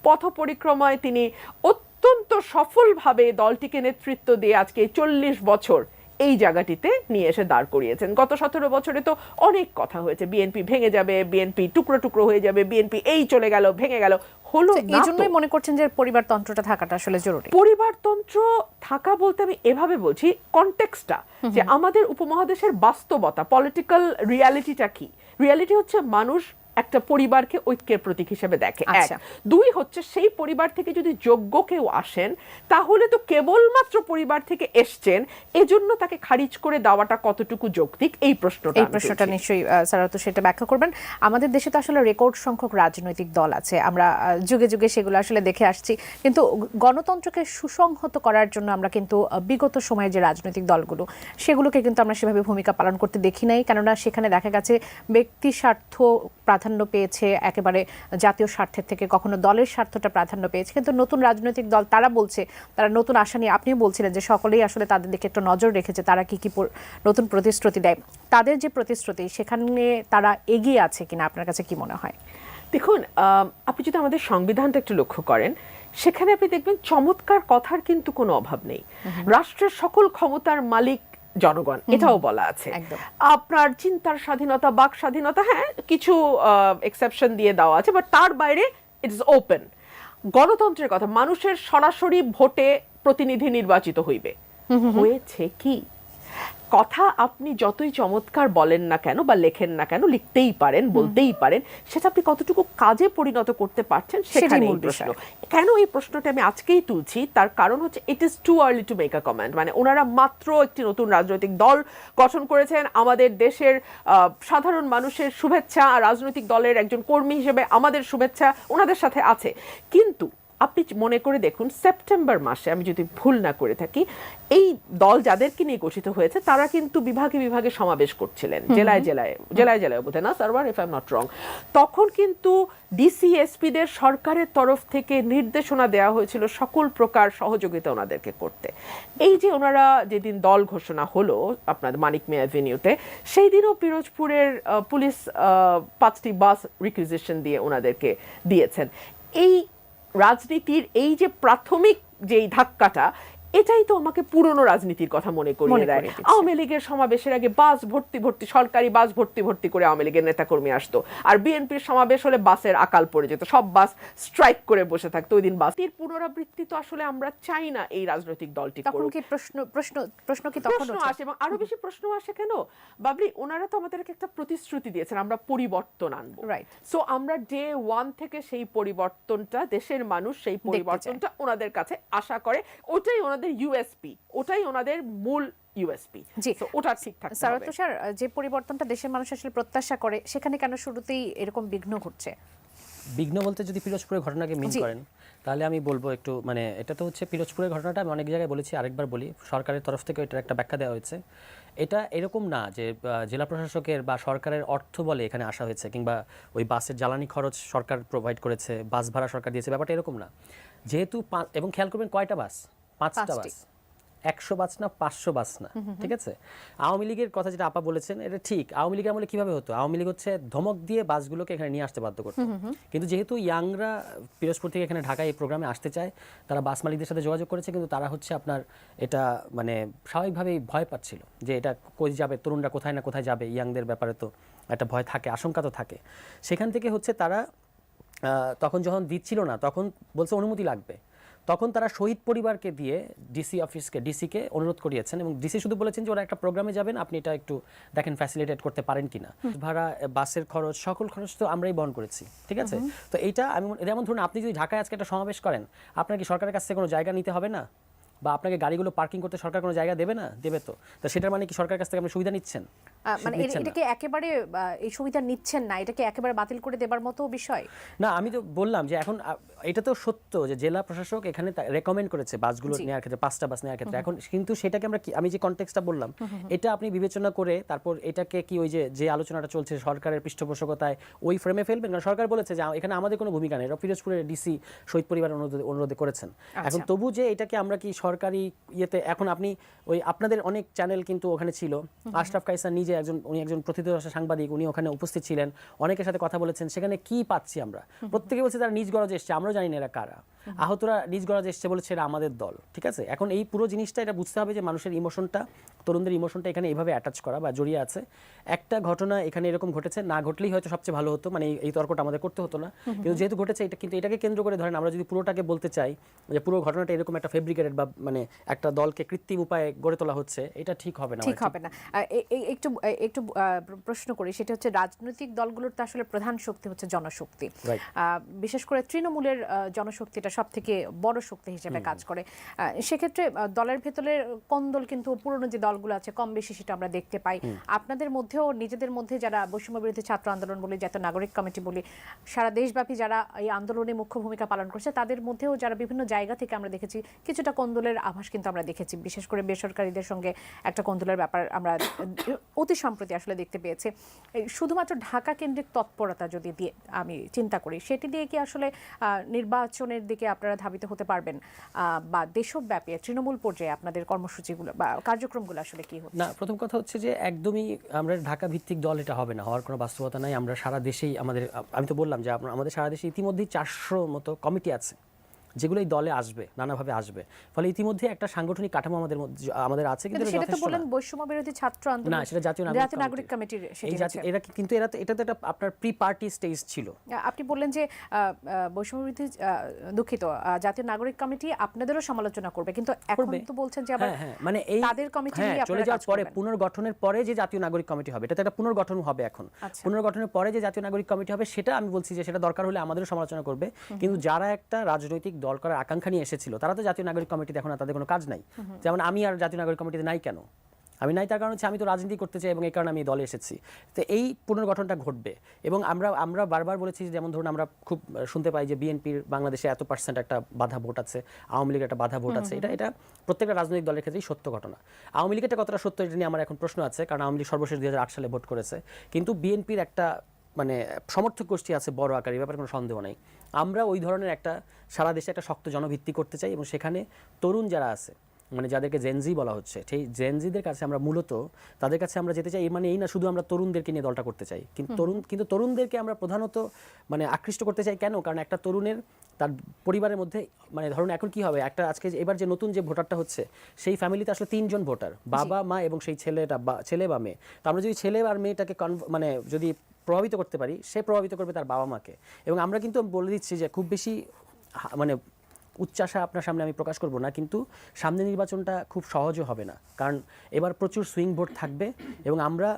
পথ পরিক্রমায় তিনি অত্যন্ত সফলভাবে দলটিকে নেতৃত্ব দিয়ে আজকে 40 বছর এই জায়গাটিতে নিয়ে এসে দাঁড় করিয়েছেন। গত 17 বছরে তো অনেক কথা হয়েছে, বিএনপি ভেঙে যাবে, বিএনপি টুকরো টুকরো হয়ে যাবে, বিএনপি এই চলে গেল, ভেঙে গেল, হলো না। এই জন্যই মনে করছেন যে পরিবারতন্ত্রটা থাকাটা আসলে জরুরি? পরিবারতন্ত্র থাকা বলতে আমি এভাবে বলছি, কনটেক্সটটা যে আমাদের উপমহাদেশের বাস্তবতা, পলিটিক্যাল রিয়ালিটিটা কি। রিয়ালিটি হচ্ছে মানুষ একটা পরিবারকে ঐক্যের প্রতীক হিসেবে দেখে, এক। দুই হচ্ছে সেই পরিবার থেকে যদি যোগ্য কেউ আসেন, তাহলে তো কেবলমাত্র পরিবার থেকে এসছেন, এজন্য তাকে খারিজ করে দেওয়াটা কতটুকু যৌক্তিক, এই প্রশ্নটা নিশ্চয়ই স্যার তো সেটা ব্যাখ্যা করবেন। আমাদের দেশে তো আসলে রেকর্ড সংখ্যক রাজনৈতিক দল আছে, আমরা যুগে যুগে সেগুলো আসলে দেখে আসছি, কিন্তু গণতন্ত্রকে সুসংহত করার জন্য আমরা কিন্তু বিগত সময়ে যে রাজনৈতিক দলগুলো, সেগুলোকে কিন্তু আমরা সেভাবে ভূমিকা পালন করতে দেখি নাই। কেননা সেখানে দেখা গেছে ব্যক্তি স্বার্থ প্রাধান্য পেয়েছে একেবারে জাতীয় স্বার্থের থেকে, কখনো দলের স্বার্থটা প্রাধান্য পেয়েছে। কিন্তু নতুন রাজনৈতিক দল তারা বলছে, তারা নতুন আশা নিয়ে, আপনিও বলছিলেন যে সকলেই আসলে তাদের দিকে একটু নজর রেখেছে, তারা কি কি নতুন প্রতিশ্রুতি দেয়। তাদের যে প্রতিশ্রুতি, সেখানে তারা এগিয়ে আছে কিনা আপনার কাছে কি মনে হয়? দেখুন, আপনি যদি আমাদের সংবিধানটা একটু লক্ষ্য করেন, সেখানে আপনি দেখবেন চমৎকার কথার কিন্তু কোনো অভাব নেই। রাষ্ট্রের সকল ক্ষমতার মালিক জনগণ, এটাও বলা আছে। আপনার চিন্তার স্বাধীনতা, বাক স্বাধীনতা, হ্যাঁ কিছু এক্সেপশন দিয়ে দেওয়া আছে, বাট তার বাইরে ইটস ওপেন। গণতন্ত্রের কথা, মানুষের সরাসরি ভোটে প্রতিনিধি নির্বাচিত হইবে, হয়েছে কি? কথা আপনি যতই চমৎকার বলেন না কেন বা লেখেন না কেন, লিখতেই পারেন, বলতেই পারেন, সেটা আপনি কতটুকু কাজে পরিণত করতে পারছেন সেটাই প্রশ্ন। কেন এই প্রশ্নটা আমি আজকেই তুলছি, তার কারণ হচ্ছে it is too early to make a comment. মানে ওনারা মাত্র একটি নতুন রাজনৈতিক দল গঠন করেছেন, আমাদের দেশের সাধারণ মানুষের শুভেচ্ছা, রাজনৈতিক দলের একজন কর্মী হিসেবে আমাদের শুভেচ্ছা ওনাদের সাথে আছে। কিন্তু আপনি মনে করে দেখুন, সেপ্টেম্বর মাসে, আমি যদি ভুল না করে থাকি, এই দল যাদেরকে নিয়ে গঠিত হয়েছে তারা কিন্তু বিভাগে বিভাগে সমাবেশ করছিলেন, জেলায় জেলায় বোধ হয় না server, if I am not wrong. তখন কিন্তু ডিসিএসপিদের সরকারের তরফ থেকে নির্দেশনা দেওয়া হয়েছিল সকল প্রকার সহযোগিতা ওনাদেরকে করতে। এই যে ওনারা যেদিন দল ঘোষণা হলো আপনাদের মানিক মিয়া অ্যাভিনিউতে, সেই দিনও পিরোজপুরের পুলিশ 5টি বাস রিকুইজিশন দিয়ে ওনাদেরকে দিয়েছেন। এই রাজনীতির এই যে প্রাথমিক যেই ধাক্কাটা, এটাই তো আমাকে পুরনো রাজনীতির কথা মনে করিয়ে দেয়। আওয়ামী লীগের সমাবেশের আগে বাস ভর্তি ভর্তি, সরকারি বাস ভর্তি ভর্তি করে আওয়ামী লীগের নেতাকর্মী আসতো, আর বিএনপির সমাবেশ হলে বাসের আকাল পড়ে যেত, সব বাস স্ট্রাইক করে বসে থাকতো ওই দিন। বাসের পুনরাবৃত্তি তো আসলে আমরা চাই না এই রাজনৈতিক দলটি তখন করুক। কি প্রশ্ন কি তখন প্রশ্ন আসে, এবং আরো বেশি প্রশ্ন আসে কেন বাবলি, ওনারা তো আমাদেরকে একটা প্রতিশ্রুতি দিয়েছেন আমরা পরিবর্তন আনবো, রাইট। সো আমরা ডে ওয়ান থেকে সেই পরিবর্তনটা, দেশের মানুষ সেই পরিবর্তনটা ওনাদের কাছে আশা করে, ওটাই ওনাদের ইউএসপি, ওটাই ওনাদের মূল ইউএসপি। জি, ওটা ঠিকঠাক সারাত তুষার, যে পরিবর্তনটা দেশের মানুষ আসলে প্রত্যাশা করে সেখানে কেন শুরুতেই এরকম বিঘ্ন ঘটছে? বিঘ্ন বলতে যদি পিরোজপুরের ঘটনাকে মিন করেন তাহলে আমি বলবো একটু, মানে এটা তো হচ্ছে পিরোজপুরের ঘটনাটা আমি অনেক জায়গায় বলেছি, আরেকবার বলি, সরকারের তরফ থেকে এটার একটা ব্যাখ্যা দেওয়া হয়েছে। এটা এরকম না যে জেলা প্রশাসকের বা সরকারের অর্থ বলে এখানে আসা হয়েছে, কিংবা ওই বাসের জ্বালানি খরচ সরকার প্রোভাইড করেছে, বাস ভাড়া সরকার দিয়েছে, ব্যাপারটা এরকম না। যেহেতু এবং খেয়াল করবেন কয়টা বাস, 5টা বাস, 100 বাস না, 500 বাস না, ঠিক আছে। আওয়ামী লীগের কথা যেটা আপা বলেছেন এটা ঠিক। আওয়ামী লীগের আমলে কিভাবে হতো, আওয়ামী লীগ হচ্ছে ধমক দিয়ে বাসগুলোকে এখানে নিয়ে আসতে বাধ্য করতো, কিন্তু যেহেতু ইয়াংরা পিরোজপুর থেকে এখানে ঢাকায় এই প্রোগ্রামে আসতে চায়, তারা বাস মালিকদের সাথে যোগাযোগ করেছে, কিন্তু তারা হচ্ছে আপনার এটা মানে স্বাভাবিকভাবেই ভয় পাচ্ছিল যে এটা কই যাবে, তরুণরা কোথায় না কোথায় যাবে, ইয়াংদের ব্যাপারে তো একটা ভয় থাকে, আশঙ্কা তো থাকে। সেখান থেকে হচ্ছে তারা তখন যখন দিচ্ছিল না, তখন বলছে অনুমতি লাগবে, তখন তারা শহীদ পরিবারকে দিয়ে ডিসিকে অনুরোধ করিয়েছেন, এবং ডিসি শুধু বলেছেন যে ওরা একটা প্রোগ্রামে যাবেন, আপনি এটা একটু দেখেন ফ্যাসিলিটেট করতে পারেন কিনা, ভাড়া, বাসের খরচ, সকল খরচ তো আমরাই বহন করেছি, ঠিক আছে। তো এইটা আমি যেমন ধরুন আপনি যদি ঢাকায় আজকে একটা সমাবেশ করেন, আপনার কি সরকারের কাছ থেকে কোনো জায়গা নিতে হবে না, বা আপনাকে গাড়িগুলো পার্কিং করতে সরকার কোনো জায়গা দেবে না? দেবে তো। তো সেটার মানে কি সরকারের কাছ থেকে আপনি সুবিধা নিচ্ছেন? মানে এটাকে একেবারে এই সুবিধা নিচ্ছেন না, এটাকে একেবারে বাতিল করে দেবার মতো বিষয় না। আমি তো বললাম যে এখন এটা তো সত্য যে জেলা প্রশাসক এখানে রেকমেন্ড করেছে বাসগুলো নেওয়ার ক্ষেত্রে, 5টা বাস নেওয়ার ক্ষেত্রে। এখন কিন্তু সেটাকে আমি যে কনটেক্সটটা বললাম, এটা আপনি বিবেচনা করে তারপর এটাকে কি ওই যে আলোচনাটা চলছে সরকারের পৃষ্ঠপোষকতায় ওই ফ্রেমে ফেলবেন, কারণ সরকার বলেছে যে এখানে আমাদের কোনো ভূমিকা নেই, পিরোজপুরের ডিসি শহীদ পরিবার অনুরোধে করেছেন। এখন তবু যে এটাকে আমরা কি সরকারি ইয়েতে, এখন আপনি ওই আপনাদের অনেক চ্যানেল কিন্তু ওখানে ছিল, আশরাফ কায়সার নিজে উনি একজন প্রথিতযশা সাংবাদিক, উনি ওখানে উপস্থিত ছিলেন, অনেকের সাথে কথা বলেছেন। সেখানে কি পাচ্ছি আমরা, প্রত্যেকে বলছে তারা নিজ গরজে এসছে, আমরাও জানি না এরা কারা, আহতরা নিজ গরজে এসছে বলেছে এরা আমাদের দল, ঠিক আছে। এখন এই পুরো জিনিসটা এটা বুঝতে হবে যে মানুষের ইমোশনটা, তরুণদের ইমোশনটা এখানে এইভাবে অ্যাটাচ করা বা জড়িয়ে আছে। একটা ঘটনা এখানে এরকম ঘটেছে, না ঘটলেই হয়তো সবচেয়ে ভালো হতো, মানে এই তর্কটা আমাদের করতে হতো না, কিন্তু যেহেতু ঘটেছে এটা, কিন্তু এটাকে কেন্দ্র করে ধরেন আমরা যদি পুরোটাকে বলতে চাই যে পুরো ঘটনাটা এরকম একটা ফেব্রিকেটেড বা মানে একটা দলকে কৃত্রিম উপায়ে গড়ে তোলা হচ্ছে, এটা ঠিক হবে না, ঠিক হবে না। একটু প্রশ্ন করি, সেটা হচ্ছে রাজনৈতিক দলগুলোর তো আসলে প্রধান শক্তি হচ্ছে জনশক্তি, বিশেষ করে তৃণমূলের জনশক্তিটা সব থেকে বড় শক্তি হিসেবে কাজ করে। সেক্ষেত্রে দলের ভেতরের কোন্দল কিন্তু পুরনো যে দলগুলো আছে কম বেশি সেটা আমরা দেখতে পাই। আপনাদের মধ্যেও নিজেদের মধ্যে যারা বৈষম্য বিরোধী ছাত্র আন্দোলন বলি, জাতীয় নাগরিক কমিটি বলি, সারা দেশব্যাপী যারা এই আন্দোলনে মুখ্য ভূমিকা পালন করছে, তাদের মধ্যেও যারা বিভিন্ন জায়গা থেকে আমরা দেখেছি কিছুটা কোন্দলের আভাস কিন্তু আমরা দেখেছি, বিশেষ করে বেসরকারিদের সঙ্গে একটা কোন্দলের ব্যাপার আমরা অতি সম্প্রতি আসলে দেখতে পেয়েছি। শুধুমাত্র ঢাকা কেন্দ্রিক তৎপরতা যদি দিয়ে আমি চিন্তা করি, সেটি দিয়ে কি আসলে নির্বাচনের দিকে আপনারা ধাবিত হতে পারবেন, বা দেশব্যাপী তৃণমূল পর্যায়ে আপনাদের কর্মসূচিগুলো বা কার্যক্রমগুলো আসলে কি হচ্ছে? না, প্রথম কথা হচ্ছে যে একদমই আমরা ঢাকা ভিত্তিক দল এটা হবে না, হওয়ার কোনো বাস্তবতা নাই। আমরা সারা দেশেই আমি তো বললাম যে আমাদের সারা দেশে ইতিমধ্যেই 400 মতো কমিটি আছে যেগুলো এই দলে আসবে, নানাভাবে আসবে, ফলে ইতিমধ্যে একটা সাংগঠনিক কাঠামো আমাদের আছে। কিন্তু সেটা তো বলেন বৈষম্য বিরোধী ছাত্র আন্দোলন, না, সেটা জাতীয় নাগরিক কমিটির এরা কিন্তু এটা তো একটা আপনার প্রি পার্টি স্টেজ ছিল। আপনি বললেন যে বৈষম্য বিরোধী দুঃখিত জাতীয় নাগরিক কমিটি আপনাদেরও সমালোচনা করবে, কিন্তু এখন তো বলছেন যে আবার মানে এই তাদের কমিটি নিয়ে চলে আপনারা যাওয়ার পরে পুনর্গঠনের পরে যে জাতীয় নাগরিক কমিটি হবে, এটা তো একটা পুনর্গঠন হবে। এখন পুনর্গঠনের পরে যে জাতীয় নাগরিক কমিটি হবে, সেটা আমি বলছি যে সেটা দরকার হলে আমাদেরও সমালোচনা করবে, কিন্তু যারা একটা রাজনৈতিক দল করার আকাঙ্ক্ষা নিয়ে এসেছিল তারা তো জাতীয় নাগরিক কমিটিতে এখন তাদের কোনো কাজ নাই। যেমন আমি আর জাতীয় নাগরিক কমিটিতে নাই। কেন আমি নাই? তার কারণ হচ্ছে আমি তো রাজনীতি করতে চাই এবং এই কারণে আমি দলে এসেছি। তো এই পুনর্গঠনটা ঘটবে, এবং আমরা বারবার বলেছি, যেমন ধরুন আমরা খুব শুনতে পাই যে বিএনপির বাংলাদেশে এত % একটা বাধা ভোট আছে, আওয়ামী লীগের একটা বাধা ভোট আছে। এটা প্রত্যেকটা রাজনৈতিক দলের ক্ষেত্রেই সত্য ঘটনা। আওয়ামী লীগেরটা কতটা সত্য এটা নিয়ে আমার এখন প্রশ্ন আছে, কারণ আওয়ামী লীগ সর্বশেষ 2008 সালে ভোট করেছে, কিন্তু বিএনপির একটা মানে সমর্থক গোষ্ঠী আছে বড় আকারে, ব্যাপারে কোনো সন্দেহ নেই। আমরা ওই ধরনের একটা সারা দেশে একটা শক্ত জনভিত্তি করতে চাই, এবং সেখানে তরুণ যারা আছে মানে যাদেরকে জেনজি বলা হচ্ছে, সেই জেনজিদের কাছে আমরা মূলত তাদের কাছে আমরা যেতে চাই। এর মানে এই না শুধু আমরা তরুণদেরকে নিয়ে দলটা করতে চাই, কিন্তু তরুণদেরকে আমরা প্রধানত মানে আকৃষ্ট করতে চাই। কেন? কারণ একটা তরুণের তার পরিবারের মধ্যে মানে ধরুন এখন কি হবে, একটা আজকে এবার যে নতুন যে ভোটারটা হচ্ছে সেই ফ্যামিলিতে আসলে 3 জন ভোটার, বাবা মা এবং সেই ছেলে বা মেয়ে। তো আমরা যদি ছেলে আর মেয়েটাকে মানে যদি প্রভাবিত করতে পারি, সে প্রভাবিত করবে তার বাবা মাকে। এবং আমরা কিন্তু বলে দিচ্ছি যে খুব বেশি মানে উচ্চাশা আপনার সামনে আমি প্রকাশ করব না, কিন্তু সামনে নির্বাচনটা খুব সহজও হবে না, কারণ এবার প্রচুর সুইং ভোট থাকবে। এবং আমরা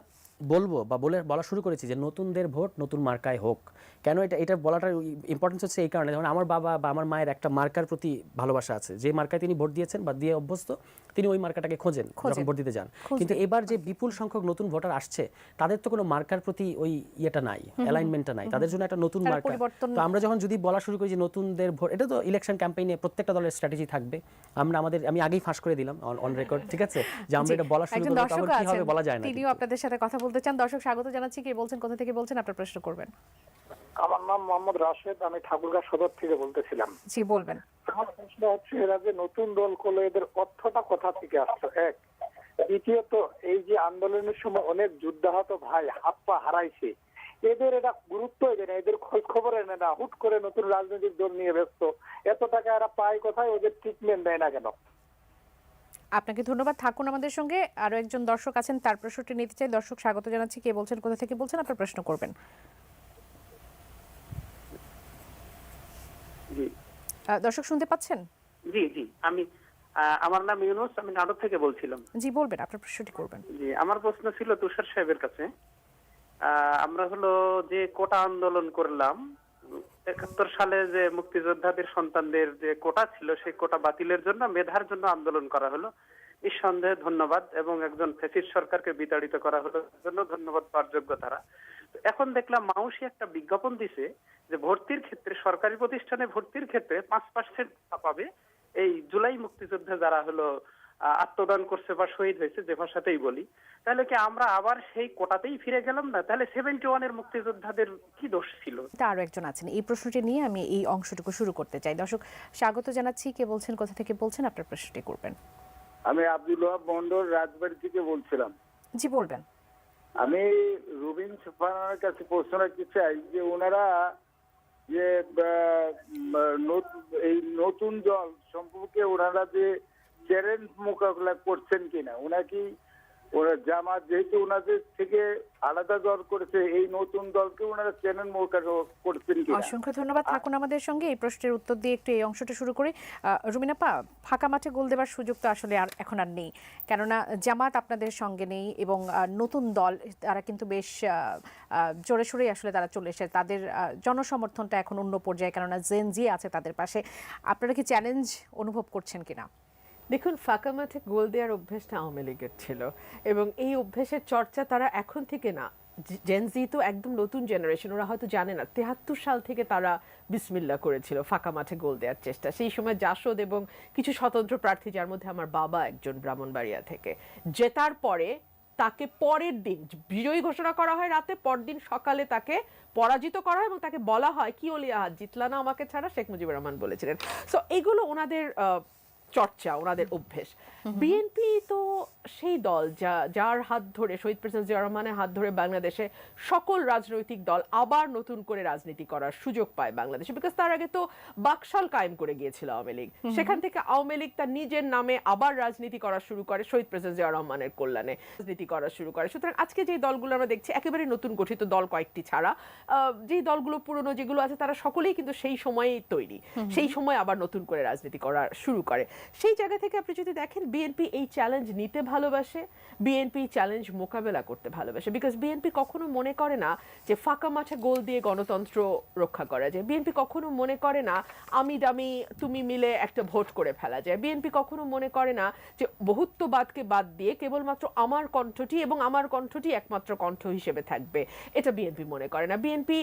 বলবো বা বলা শুরু করেছি যে নতুনদের ভোট নতুন মার্কায় হোক। কেন এটা বলাটার ইম্পর্টেন্স হচ্ছে এই কারণে, যেমন আমার বাবা বা আমার মায়ের একটা মার্কার প্রতি ভালোবাসা আছে, যে মার্কায় তিনি ভোট দিয়েছেন বা দিয়ে অভ্যস্ত, তিনি ওই মার্কাটাকে খোঁজেন যখন ভোট দিতে যান। কিন্তু এবার যে বিপুল সংখ্যক নতুন ভোটার আসছে, তাদের তো কোনো মার্কার প্রতি ওই ইয়েটা নাই, অ্যালাইনমেন্টটা নাই, তাদের জন্য একটা নতুন মার্কা। তো আমরা যখন যদি বলা শুরু করি যে নতুনদের ভোট, এটা তো ইলেকশন ক্যাম্পেইনে প্রত্যেকটা দলের স্ট্র্যাটেজি থাকবে। আমি আগেই ফাঁস করে দিলাম অন রেকর্ড, ঠিক আছে, যে আমরা এটা বলা শুরু করব, তখন কি হবে বলা যায় না। তিনিও আপনাদের সাথে কথা বলতে চান। দর্শক স্বাগত জানাচ্ছি, কে বলছেন, কোথা থেকে বলছেন, আপনার প্রশ্ন করবেন। আমার নাম মোহাম্মদ রাশেদ, আমি ঠাকুরগাঁ সদর থেকে বলতেছিলাম। জি বলবেন। আমার প্রশ্ন হচ্ছে, এরা যে নতুন দল করলো, এদের অর্থটা কোথা থেকে আসছে? এক, দ্বিতীয়ত, এই যে আন্দোলনের সময় অনেক যুদ্ধাহত ভাই হাত পা হারাইছে, এদের এটা গুরুত্ব দেয় না, এদের খোঁজ খবর এনে না, হুট করে নতুন রাজনৈতিক দল নিয়ে ব্যস্ত। এত টাকা এরা পায় কোথায়? ওদের ট্রিটমেন্ট দেয় না কেন? আপনাকে ধন্যবাদ। থাকুন আমাদের সঙ্গে। আরো একজন দর্শক আছেন, তার প্রশ্নটি নিতে চাই। দর্শক স্বাগত জানাচ্ছি, কে বলছেন, কোথা থেকে বলছেন, আপনার প্রশ্ন করবেন। জি দর্শক শুনতে পাচ্ছেন? জি জি আমি আমার নাম ইউনুস, আমি নাটোর থেকে বলছিলাম। জি বলবেন, আপনার প্রশ্নটি করবেন। জি, আমার প্রশ্ন ছিল তুষার সাহেবের কাছে। আমরা হলো যে কোটা আন্দোলন করলাম 71 সালে, যে মুক্তিযোদ্ধাদের সন্তানদের যে কোটা ছিল, সেই কোটা বাতিলের জন্য, মেধার জন্য আন্দোলন করা হলো, নিঃসন্দেহে ধন্যবাদ। এবং একজন ফ্যাসিস্ট সরকারকে বিতাড়িত করা হলো, জন্য ধন্যবাদ পাওয়ার যোগ্য তারা। এখন দেখলাম মাউসি একটা বিজ্ঞাপন দিছে যে ভর্তির ক্ষেত্রে, সরকারি প্রতিষ্ঠানে ভর্তির ক্ষেত্রে 5% পাবে এই জুলাই মুক্তিযুদ্ধে যারা হলো আত্মদান করছে বা শহীদ হয়েছে, যে ভাষাতেই বলি। তাহলে কি আমরা আবার সেই কোটাতেই ফিরে গেলাম না? তাহলে 71-এর মুক্তিযোদ্ধাদের কি দোষ ছিল? আরো একজন আছেন, এই প্রশ্নটি নিয়ে আমি এই অংশটুকু শুরু করতে চাই। দর্শক স্বাগত জানাচ্ছি, কে বলছেন, কোথা থেকে বলছেন, আপনার প্রশ্নটি করবেন। আমি আব্দুল ওয়াহাব মন্ডল, রাজবাড়ি থেকে বলছিলাম। জি বলবেন। আমি রুবিন সুফানের কাছে প্রশ্ন রাখতে চাই যে ওনারা যে এই নতুন দল সম্পর্কে ওনারা যে চ্যালেঞ্জ মোকাবেলা করছেন কিনা, ওনাকে ওরা জামাত যেহেতু ওনাদের থেকে আলাদা দল করেছে, এই নতুন দলকে ওনারা চ্যালেঞ্জ মোকাবেলা করছেন কিনা? অসংখ্য ধন্যবাদ। থাকুন আমাদের সঙ্গে, এই প্রশ্নের উত্তর দিয়ে একটু এই অংশটা শুরু করি। রুমিনাপা, ফাঁকা মাঠে গোল দেবার সুযোগ তো আসলে এখন আর নেই, কেননা জামাত আপনাদের সঙ্গে নেই এবং নতুন দল তারা কিন্তু বেশ জোরে সোরেই আসলে তারা চলে এসেছে, তাদের জনসমর্থনটা এখন অন্য পর্যায়ে, কেননা জেনজি আছে তাদের পাশে। আপনারা কি চ্যালেঞ্জ অনুভব করছেন কিনা? দেখুন, ফাঁকা মাঠে গোল দেওয়ার অভ্যেসটা আওয়ামী লীগের ছিল, এবং এই অভ্যেসের চর্চা তারা এখন থেকে না, জেনজি তো একদম নতুন জেনারেশন, ওরা হয়তো জানে না 73 সাল থেকে তারা বিসমিল্লাহ করেছিল ফাঁকা মাঠে গোল দেওয়ার চেষ্টা। সেই সময় জাসদ এবং কিছু স্বতন্ত্র প্রার্থী, যার মধ্যে আমার বাবা একজন, ব্রাহ্মণবাড়িয়া থেকে, জেতার পরে তাকে পরের দিন বিজয়ী ঘোষণা করা হয়, রাতে পরদিন সকালে তাকে পরাজিত করা হয় এবং তাকে বলা হয় কি ওলি আহাদ জিতলা না আমাকে ছাড়া, শেখ মুজিবুর রহমান বলেছিলেন। সো এগুলো ওনাদের চর্চা, ওনাদের অভ্যেস। বিএনপি তো সেই দল যার হাত ধরে, শহীদ প্রেসিডেন্ট জিয়া রহমানের হাত ধরে বাংলাদেশে সকল রাজনৈতিক দল আবার নতুন করে রাজনীতি করার সুযোগ পায় বাংলাদেশে, বিকজ তার আগে তো বাকশাল কায়েম করে গিয়েছিল আওয়ামী লীগ। সেখান থেকে আওয়ামী লীগ তার নিজের নামে আবার রাজনীতি করা শুরু করে, শহীদ প্রেসিডেন্ট জিয়া রহমানের কল্যাণে রাজনীতি করা শুরু করে। সুতরাং আজকে যে দলগুলো আমরা দেখছি, একেবারে নতুন গঠিত দল কয়েকটি ছাড়া, যেই দলগুলো পুরনো যেগুলো আছে, তারা সকলেই কিন্তু সেই সময়েই তৈরি, সেই সময় আবার নতুন করে রাজনীতি করা শুরু করে। সেই জায়গা থেকে আপনি যদি দেখেন, বিএনপি এই চ্যালেঞ্জ নিতে ভালোবাসে, বিএনপি চ্যালেঞ্জ মোকাবেলা করতে ভালোবাসে, বিকজ বিএনপি কখনো মনে করে না যে ফাঁকা মাঠে গোল দিয়ে গণতন্ত্র রক্ষা করা যায়। বিএনপি কখনো মনে করে না আমি দামি তুমি মিলে একটা ভোট করে ফেলা যায়। বিএনপি কখনো মনে করে না যে বহুত্ববাদকে বাদ দিয়ে কেবলমাত্র আমার কণ্ঠটি এবং আমার কণ্ঠটি একমাত্র কণ্ঠ হিসেবে থাকবে, এটা বিএনপি মনে করে না। বিএনপি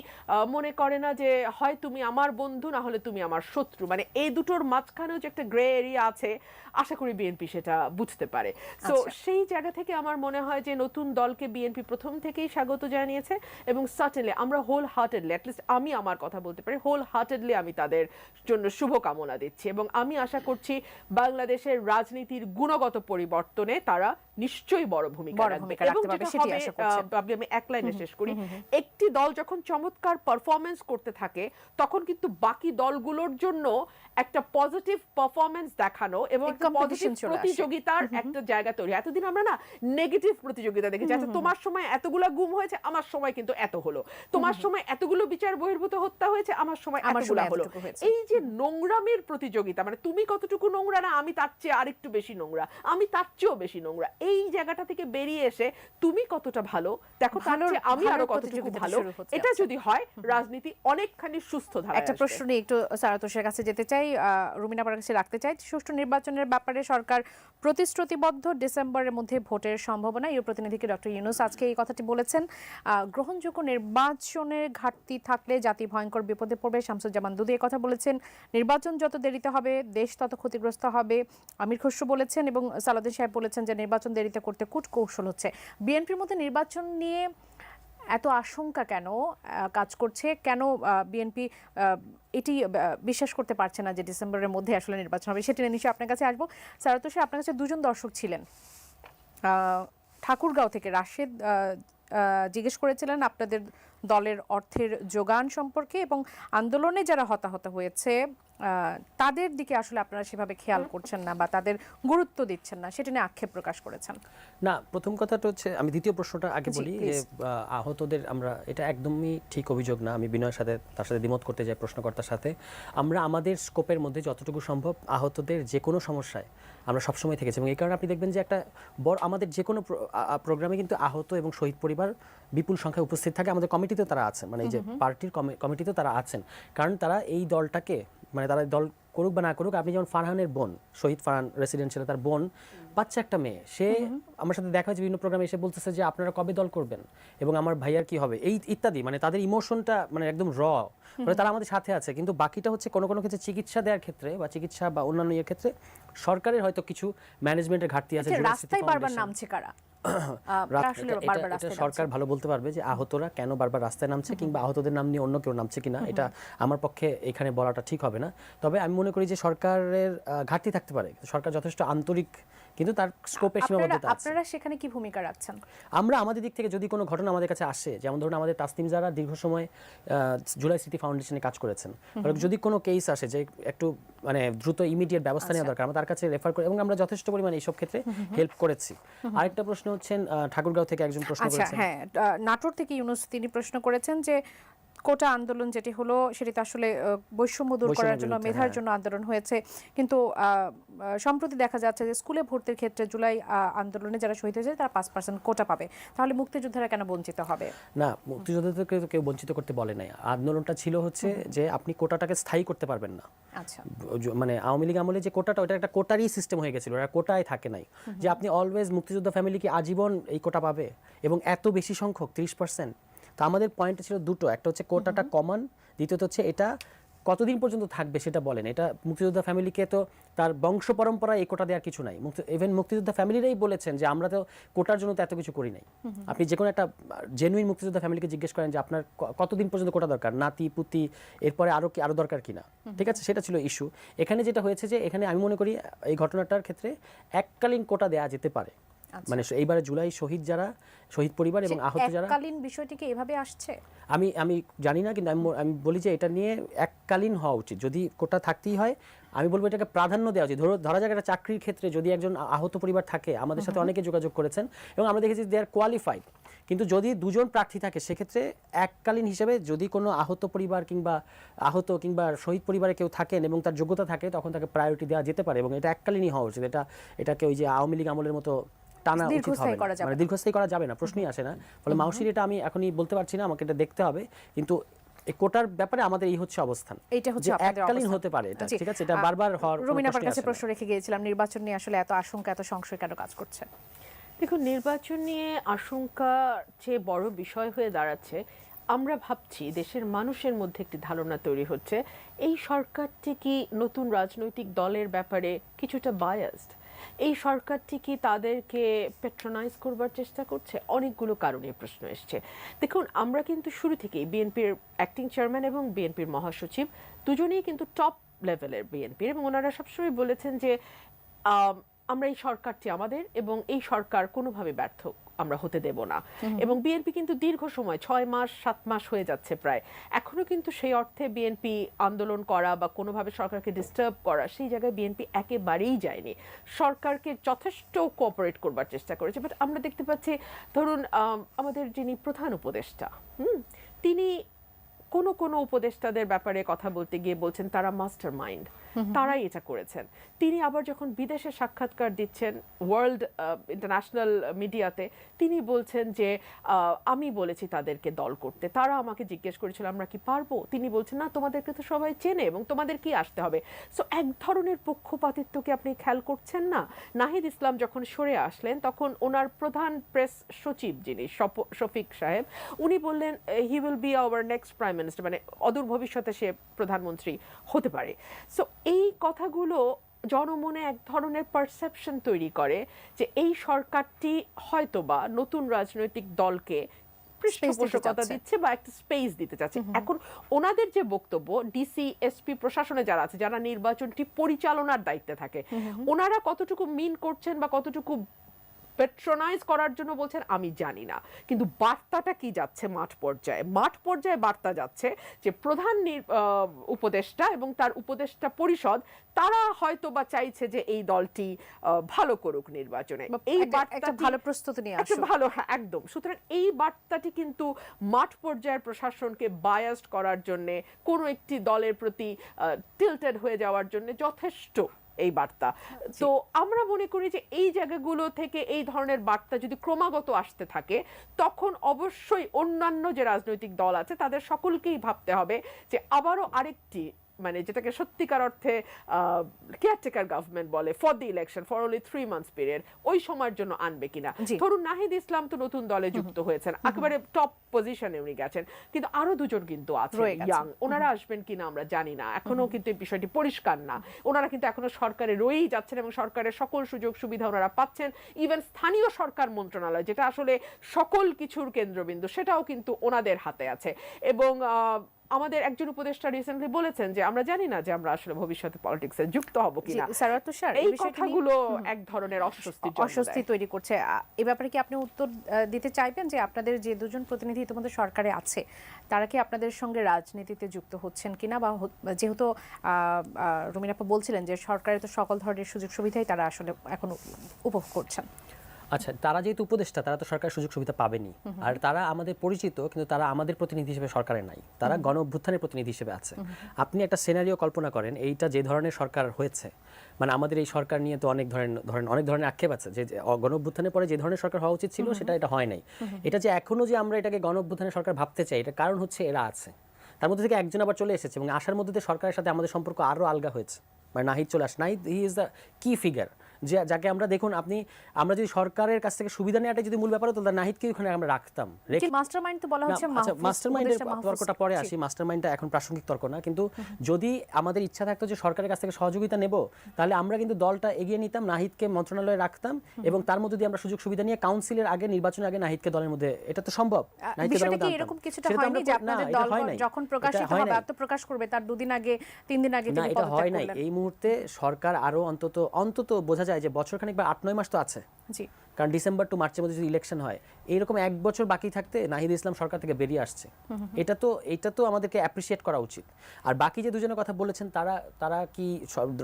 মনে করে না যে হয় তুমি আমার বন্ধু, না হলে তুমি আমার শত্রু, মানে এই দুটোর মাঝখানেও যে একটা গ্রে এরিয়া আছে, আশা করি বিএনপি সেটা বুঝতে পারে। তো আচ্ছা। সেই জায়গা থেকে আমার মনে হয় যে নতুন দলকে বিএনপি প্রথম থেকেই স্বাগত জানিয়েছে এবং সার্টেনলি আমরা হোল হার্টেডলি, অ্যাটলিস্ট আমি আমার কথা বলতে পারি, হোল হার্টেডলি আমি তাদের জন্য শুভকামনা দিচ্ছি এবং আমি আশা করছি বাংলাদেশের রাজনীতির গুণগত পরিবর্তনে তারা নিশ্চয়ই বড় ভূমিকা বড় রাখবে। ভূমিকা এবং রাখতে পারবে, যেটা সেটাই হবে, আশা করছেন। আমি এক লাইনে শেষ করি, একটি দল যখন চমৎকার পারফরমেন্স করতে থাকে তখন কিন্তু বাকি দলগুলোর জন্য একটা পজিটিভ পারফরমেন্স দেখানো এবং একটা পজিটিভ competition চলে আসে। প্রতিযোগিতার একটা জায়গা তৈরি। এতদিন আমরা না নেগেটিভ প্রতিযোগিতা দেখেছি, আচ্ছা তোমার সময় এতগুলো গুম হয়েছে, আমার সময় কিন্তু এত হলো, তোমার সময় এতগুলো বিচার বহির্ভূত হত্যা হয়েছে, আমার সময় এতগুলো হলো। এতটুকু হয়েছে। এই যে নোংরামের প্রতিযোগিতা, মানে তুমি কতটুকু নোংরা, না আমি তার চেয়ে আরেকটু বেশি নোংরা, আমি তার চেয়েও বেশি নোংরা, এই জায়গাটা থেকে বেরিয়ে এসে তুমি কতটা ভালো, দেখো তার চেয়ে আমি আরো কতটুকু প্রতিযোগিতা ভালো, শুরু হচ্ছে। এটা যদি হয় রাজনীতি অনেকখানি সুস্থ ধারায় একটা আসবে। প্রশ্ন নিয়ে একটু সারা তোষের কাছে যেতে চাই, রুমিনা আপার কাছে রাখতে চাই। সুষ্ঠু নির্বাচনের ব্যাপারে সরকার প্রতিশ্রুতিবদ্ধ, ডিসেম্বরের মধ্যে ভোটের সম্ভাবনা। ইউ প্রতিনিধিকে ডক্টর ইউনূস আজকে এই কথাটি বলেছেন। গ্রহণযোগ্য নির্বাচনের ঘাটতি থাকলে জাতি ভয়ঙ্কর বিপদে পড়বে, শামসুজ্জামান দুদু এই কথা বলেছেন। নির্বাচন যত দেরিতে হবে দেশ তত ক্ষতিগ্রস্ত হবে, আমির খসরু বলেছেন, এবং সালাউদ্দিন সাহেব বলেছেন যে নির্বাচন দেরিতে করতে কূটকৌশল হচ্ছে। বিএনপির মধ্যে নির্বাচন নিয়ে এত আশঙ্কা কেন কাজ করছে? কেন বিএনপি এটি বিশ্বাস করতে পারছে না যে ডিসেম্বরের মধ্যে আসলে নির্বাচন হবে? সেটি নিয়ে নিশ্চয়ই আপনার কাছে আসবো। সারা তোষে, আপনার কাছে দুজন দর্শক ছিলেন ঠাকুরগাঁও থেকে। রাশেদ জিজ্ঞেস করেছিলেন আপনাদের দলের অর্থের যোগান সম্পর্কে এবং আন্দোলনে যারা হতাহত হয়েছে তাদের দিকে আসলে আপনারা সেভাবে খেয়াল করছেন না বা তাদের গুরুত্ব দিচ্ছেন না, সেটা নিয়ে আক্ষেপ প্রকাশ করেছেন। না, প্রথম কথাটা হচ্ছে, আমি দ্বিতীয় প্রশ্নটা আগে জি, বলি যে please। আহতদের, আমরা এটা একদমই ঠিক অভিযোগ না, আমি বিনয়ের সাথে তার সাথে দ্বিমত করতে যাই প্রশ্নকর্তার সাথে। আমরা আমাদের স্কোপের মধ্যে যতটুকু সম্ভব আহতদের যে কোনো সমস্যায় আমরা সবসময় থেকেছি এবং এই কারণে আপনি দেখবেন যে একটা বড় আমাদের যে কোনো প্রোগ্রামে কিন্তু আহত এবং শহীদ পরিবার বিপুল সংখ্যায় উপস্থিত থাকে। আমাদের কমিটিতে তারা আছেন, মানে এই যে পার্টির কমিটিতে তারা আছেন, কারণ তারা এই দলটাকে, মানে তারা দল করুক বা না করুক, আপনি যেমন ফারহানের বোন, শহীদ ফারহান রেসিডেন্ট ছিল, তার বোন বাচ্চা একটা মেয়ে, সে আমার সাথে দেখা হয়েছে বিভিন্ন প্রোগ্রামে, এসে বলতেছে যে আপনারা কবে দল করবেন এবং আমার ভাইয়ার কি হবে, এই ইত্যাদি। মানে তাদের ইমোশনটা মানে একদম মানে তারা আমাদের সাথে আছে। কিন্তু বাকিটা হচ্ছে কোনো কোনো ক্ষেত্রে চিকিৎসা দেওয়ার ক্ষেত্রে বা চিকিৎসা বা অন্যান্য ইয়ের ক্ষেত্রে সরকারের হয়তো কিছু ম্যানেজমেন্টের ঘাটতি আছে। রাস্তায় বারবার নামছে কারা? এটা সরকার ভালো বলতে পারবে যে আহতরা কেন বারবার রাস্তায় নামছে, কিংবা আহতদের নাম নিয়ে অন্য কেউ নামছে কিনা, এটা আমার পক্ষে এখানে বলাটা ঠিক হবে না। তবে আমি মনে করি যে সরকারের ঘাটতি থাকতে পারে, সরকার যথেষ্ট আন্তরিক, কিন্তু তার স্কোপে সীমাবদ্ধতা আছে। আপনারা সেখানে কি ভূমিকা রাখছেন? আমরা আমাদের দিক থেকে যদি কোনো ঘটনা আমাদের কাছে আসে, যেমন ধরুন আমাদের তাসনিম যারা দীর্ঘ সময় জুলাই স্মৃতি ফাউন্ডেশনে কাজ করেছেন, যদি কোনো কেস আসে যে একটু মানে দ্রুত ইমিডিয়েট ব্যবস্থা নেওয়া দরকার, আমরা তার কাছে রেফার করি এবং আমরা যথেষ্ট পরিমাণে এইসব ক্ষেত্রে হেল্প করেছি। আরেকটা প্রশ্ন হচ্ছেন ঠাকুরগাঁও থেকে একজন প্রশ্ন করেছেন। হ্যাঁ, নাটোর থেকে ইউনূস তিনি প্রশ্ন করেছেন যে কোটা আন্দোলন যেটি হলো সেটি তো আসলে বৈষম্য দূর করার জন্য, মেধার জন্য আন্দোলন হয়েছে, কিন্তু সম্প্রতি দেখা যাচ্ছে যে স্কুলে ভর্তির ক্ষেত্রে জুলাই আন্দোলনে যারা শহীদ হয়েছে তারা 5% কোটা পাবে, তাহলে মুক্তিযোদ্ধারা কেন বঞ্চিত হবে? না, মুক্তিযোদ্ধাদেরকে কেউ বঞ্চিত করতে বলে নাই। আন্দোলনটা ছিল হচ্ছে যে আপনি কোটাটাকে স্থায়ী করতে পারবেন না। আচ্ছা, মানে আওয়ামী লীগ আমলে যে কোটাটা, ওটা একটা কোটারই সিস্টেম হয়ে গেছিল, ওরা কোটায় থাকে নাই যে আপনি অলওয়েজ মুক্তিযোদ্ধা ফ্যামিলি কি আজীবন এই কোটা পাবে এবং এত বেশি সংখ্যক 30%। তো আমাদের পয়েন্ট ছিল দুটো, একটা হচ্ছে কোটাটা কমান, দ্বিতীয়ত হচ্ছে এটা কতদিন পর্যন্ত থাকবে সেটা বলেন। এটা মুক্তিযোদ্ধা ফ্যামিলিকে তো তার বংশ পরম্পরায় এই কোটা দেওয়ার কিছু নাই। ইভেন মুক্তিযোদ্ধা ফ্যামিলিরাই বলেছেন যে আমরা তো কোটার জন্য তো এত কিছু করি নাই। আপনি যে কোনো একটা জেনুইন মুক্তিযোদ্ধা ফ্যামিলিকে জিজ্ঞেস করেন যে আপনার কতদিন পর্যন্ত কোটা দরকার, নাতি পুতি, এরপরে আরও দরকার কিনা, ঠিক আছে, সেটা ছিল ইস্যু। এখানে যেটা হয়েছে যে এখানে আমি মনে করি এই ঘটনাটার ক্ষেত্রে এককালীন কোটা দেওয়া যেতে পারে। মানে এইবারে জুলাই শহীদ যারা, শহীদ পরিবার এবং আহত যারা, এককালীন বিষয়টিকে এভাবে আসছে আমি জানি না, কিন্তু আমি বলি যে এটা নিয়ে এককালীন হওয়া উচিত। যদি কোটা থাকতেই হয় আমি বলবো এটাকে প্রাধান্য দেওয়া উচিত। ধরা যাক একটা চাকরির ক্ষেত্রে যদি একজন আহত পরিবার থাকে, আমাদের সাথে অনেকে যোগাযোগ করেছেন এবং আমরা দেখেছি দে আর কোয়ালিফাইড, কিন্তু যদি দুজন প্রার্থী থাকে সেক্ষেত্রে এককালীন হিসেবে যদি কোনো আহত পরিবার কিংবা শহীদ পরিবারে কেউ থাকেন এবং তার যোগ্যতা থাকে, তখন তাকে প্রায়োরিটি দেওয়া যেতে পারে এবং এটা এককালীনই হওয়া উচিত। এটাকে ওই যে আওয়ামী লীগ আমলের মতো টানা উচিত হবে না, মানে দীর্ঘস্থায়ী করা যাবে না, প্রশ্নই আসে না। ফলে মাউসির এটা আমি এখনই বলতে পারছি না, আমাকে এটা দেখতে হবে। কিন্তু এই কোটার ব্যাপারে আমাদের এই হচ্ছে অবস্থান, এইটা হচ্ছে আপনাদের এককালীন অবস্থান হতে পারে এটা, ঠিক আছে, এটা বারবার হওয়ার রুমিনা আপার কাছে প্রশ্ন রেখে গিয়েছিলাম, নির্বাচন নিয়ে আসলে এত আশঙ্কা, এত সংশয় কেন কাজ করছে? দেখুন, নির্বাচন নিয়ে আশঙ্কা যে বড় বিষয় হয়ে দাঁড়াচ্ছে, আমরা ভাবছি দেশের মানুষের মধ্যে একটি ধারণা তৈরি হচ্ছে এই সরকারটি কি নতুন রাজনৈতিক দলের ব্যাপারে কিছুটা বায়াসড, এই সরকারটি কি তাদেরকে প্যাট্রোনাইজ করবার চেষ্টা করছে। অনেকগুলো কারণে প্রশ্ন এসছে। দেখুন, আমরা কিন্তু শুরু থেকেই বিএনপির অ্যাক্টিং চেয়ারম্যান এবং বিএনপির মহাসচিব দুজনেই কিন্তু টপ লেভেলের বিএনপির, এবং ওনারা সবসময় বলেছেন যে আমরা এই সরকারটি আমাদের এবং এই সরকার কোনোভাবে ব্যর্থ আমরা হতে দেব না। এবং বিএনপি কিন্তু দীর্ঘ সময় 6 মাস 7 মাস হয়ে যাচ্ছে প্রায়, এখনো কিন্তু সেই অর্থে বিএনপি আন্দোলন করা বা কোনোভাবে সরকারকে ডিস্টার্ব করা সেই জায়গায় বিএনপি একেবারেই যায়নি। সরকারকে যথেষ্ট কোঅপারেট করবার চেষ্টা করেছে। বাট আমরা দেখতে পাচ্ছি, ধরুন আমাদের যিনি প্রধান উপদেষ্টা, তিনি কোনো উপদেষ্টাদের ব্যাপারে কথা বলতে গিয়ে বলছেন তারা মাস্টার মাইন্ড, তারাই এটা করেছেন। তিনি আবার যখন বিদেশে সাক্ষাৎকার দিচ্ছেন ওয়ার্ল্ড ইন্টারন্যাশনাল মিডিয়াতে, তিনি বলছেন যে আমি বলেছি তাদেরকে দল করতে, তারা আমাকে জিজ্ঞেস করেছিল আমরা কি পারবো, তিনি বলছেন না তোমাদেরকে তো সবাই চেনে এবং তোমাদের কি আসতে হবে। সো এক ধরনের পক্ষপাতিত্বকে আপনি খেয়াল করছেন না। নাহিদ ইসলাম যখন সরে আসলেন তখন ওনার প্রধান প্রেস সচিব যিনি শফিক সাহেব, উনি বললেন he will be hour next prime minister, মানে অদূর ভবিষ্যতে সে প্রধানমন্ত্রী হতে পারে। সো এই কথাগুলো জনমনে এক ধরনের পারসেপশন তৈরি করে যে এই সরকারটি হয়তোবা নতুন রাজনৈতিক দলকে পৃষ্ঠপোষকতা দিচ্ছে বা একটা স্পেস দিতে চাচ্ছে। এখন ওনাদের যে বক্তব্য, ডিসি এসপি প্রশাসনে যারা আছে, যারা নির্বাচনটি পরিচালনার দায়িত্বে থাকে, ওনারা কতটুকু মিন করছেন বা কতটুকু পেট্রোনাইজ করার জন্য বলছেন আমি জানি না, কিন্তু বার্তাটা কি যাচ্ছে মাঠ পর্যায়ে বার্তা যাচ্ছে যে প্রধান উপদেষ্টা এবং তার উপদেষ্টা পরিষদ তারা হয়তো বা চাইছে যে এই দলটি ভালো করুক নির্বাচনে, এই বার্তা ভালো প্রস্তুতি নিয়ে আসুক, ভালো, হ্যাঁ একদম। সুতরাং এই বার্তাটি কিন্তু মাঠ পর্যায়ের প্রশাসনকে বায়াসড করার জন্য, কোনো একটি দলের প্রতি টিল্টেড হয়ে যাওয়ার জন্য যথেষ্ট এই বার্তা। তো আমরা মনে করি যে এই জায়গাগুলো থেকে এই ধরনের বার্তা যদি ক্রমাগত আসতে থাকে, তখন অবশ্যই অন্যান্য যে রাজনৈতিক দল আছে তাদের সকলকেই ভাবতে হবে যে আবারও আরেকটি, মানে যেটাকে সত্যিকার অর্থে কেয়ারটেকার গভর্নমেন্ট বলে, for the election for only 3 months period, ওই সময়ের জন্য আনবে কিনা। ধরুন নাহিদ ইসলাম তো নতুন দলে যুক্ত হয়েছেন, একেবারে টপ পজিশনে উনি গেছেন, কিন্তু আরো দুজন কিন্তু আছেন ইয়াং, ওনারা আসবেন কিনা আমরা জানি না, এখনো কিন্তু এই বিষয়টি পরিষ্কার না। ওনারা কিন্তু এখনো সরকারে রয়েই যাচ্ছেন এবং সরকারের সকল সুযোগ সুবিধা ওনারা পাচ্ছেন। ইভেন স্থানীয় সরকার মন্ত্রণালয়, যেটা আসলে সকল কিছুর কেন্দ্রবিন্দু, সেটাও কিন্তু ওনাদের হাতে আছে। এবং আমাদের একজন উপদেষ্টা রিসেন্টলি বলেছেন যে আমরা জানি না যে আমরা আসলে ভবিষ্যতে পলিটিক্সে যুক্ত হব কিনা। এই কথাগুলো এক ধরনের অস্বস্তি তৈরি করছে। এই ব্যাপারে কি আপনি উত্তর দিতে চাইবেন যে আপনাদের যে দুজন প্রতিনিধি ইতিমধ্যে সরকারে আছে, তারা কি আপনাদের সঙ্গে রাজনীতিতে যুক্ত হচ্ছেন কিনা, বা যেহেতু রুমিন আপা বলছিলেন যে সরকারের তো সকল ধরনের সুযোগ সুবিধাই তারা আসলে এখন উপভোগ করছেন। আচ্ছা, তারা যেহেতু উপদেষ্টা, তারা তো সরকার সুযোগ সুবিধা পাবেনি, আর তারা আমাদের পরিচিত, কিন্তু তারা আমাদের প্রতিনিধি হিসেবে সরকারে নাই, তারা গণ অভ্যুত্থানের প্রতিনিধি হিসেবে আছে। আপনি একটা সিনারিও কল্পনা করেন, এইটা যে ধরনের সরকার হয়েছে, মানে আমাদের এই সরকার নিয়ে তো অনেক ধরনের আক্ষেপ আছে যে গণ অভ্যুত্থানের পরে যে ধরনের সরকার হওয়া উচিত ছিল এটা হয় নাই। এটা যে এখনো যে আমরা এটাকে গণ অভ্যুত্থানের সরকার ভাবতে চাই, এটা কারণ হচ্ছে এরা আছে, তার মধ্যে থেকে একজন আবার চলে এসেছে, এবং আসার মধ্যে সরকারের সাথে আমাদের সম্পর্ক আরও আলগা হয়েছে। মানে নাহিদ চলে আসে, নাহিদ হি ইজ দ্য কি ফিগার, যাকে আমরা দেখুন, আমরা যদি সরকারের কাছ থেকে সুবিধা নেওয়াটা যদি মূল ব্যাপার হতো, তাহলে নাহিদকে ওখানে আমরা রাখতাম। মাস্টারমাইন্ড তো বলা হচ্ছে, মাস্টারমাইন্ডের তর্কটা পরে আসি, মাস্টারমাইন্ডটা এখন প্রাসঙ্গিক তর্ক না, কিন্তু যদি আমাদের ইচ্ছা থাকতো যে সরকারের কাছ থেকে সহযোগিতা নেব, তাহলে আমরা কিন্তু দলটা এগিয়ে নিতাম, নাহিদকে মন্ত্রণালয়ে রাখতাম, এবং তার মধ্যে দিয়ে আমরা সুযোগ সুবিধা নিয়ে কাউন্সিলের আগে, নির্বাচনের আগে নাহিদকে দলের মধ্যে, এটা তো সম্ভব। এরকম কিছুটা হয়নি যে আপনাদের দল যখন প্রকাশিত হবে, আত্মপ্রকাশ করবে, তার 2 দিন আগে 3 দিন আগে না, এটা হয় নাই। এই মুহূর্তে সরকার আরো অন্তত বোঝা যায় যে বছরখানেক বা 8-9 মাস তো আছে, কারণ ডিসেম্বর টু মার্চের মধ্যে যদি ইলেকশন হয়, এইরকম 1 বছর বাকি থাকতে নাহিদ ইসলাম সরকার থেকে বেরিয়ে আসছে। এটা তো আমাদেরকে অ্যাপ্রিসিয়েট করা উচিত। আর বাকি যে দুজনের কথা বলেছেন, তারা কি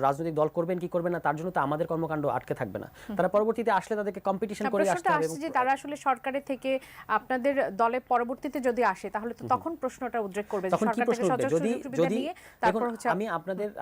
রাজনৈতিক দল করবেন কি করবেন না, তার জন্য তো আমাদের কর্মকাণ্ড আটকে থাকবে না। তারা পরবর্তীতে আসলে তাদেরকে কম্পিটিশন করে আসতে হবে। যে তারা আসলে সরকারের থেকে আপনাদের দলে পরবর্তীতে যদি আসে, তাহলে তো তখন প্রশ্নটা উদ্রেক করবে যে সরকার থেকে যদি তারপর হচ্ছে আমি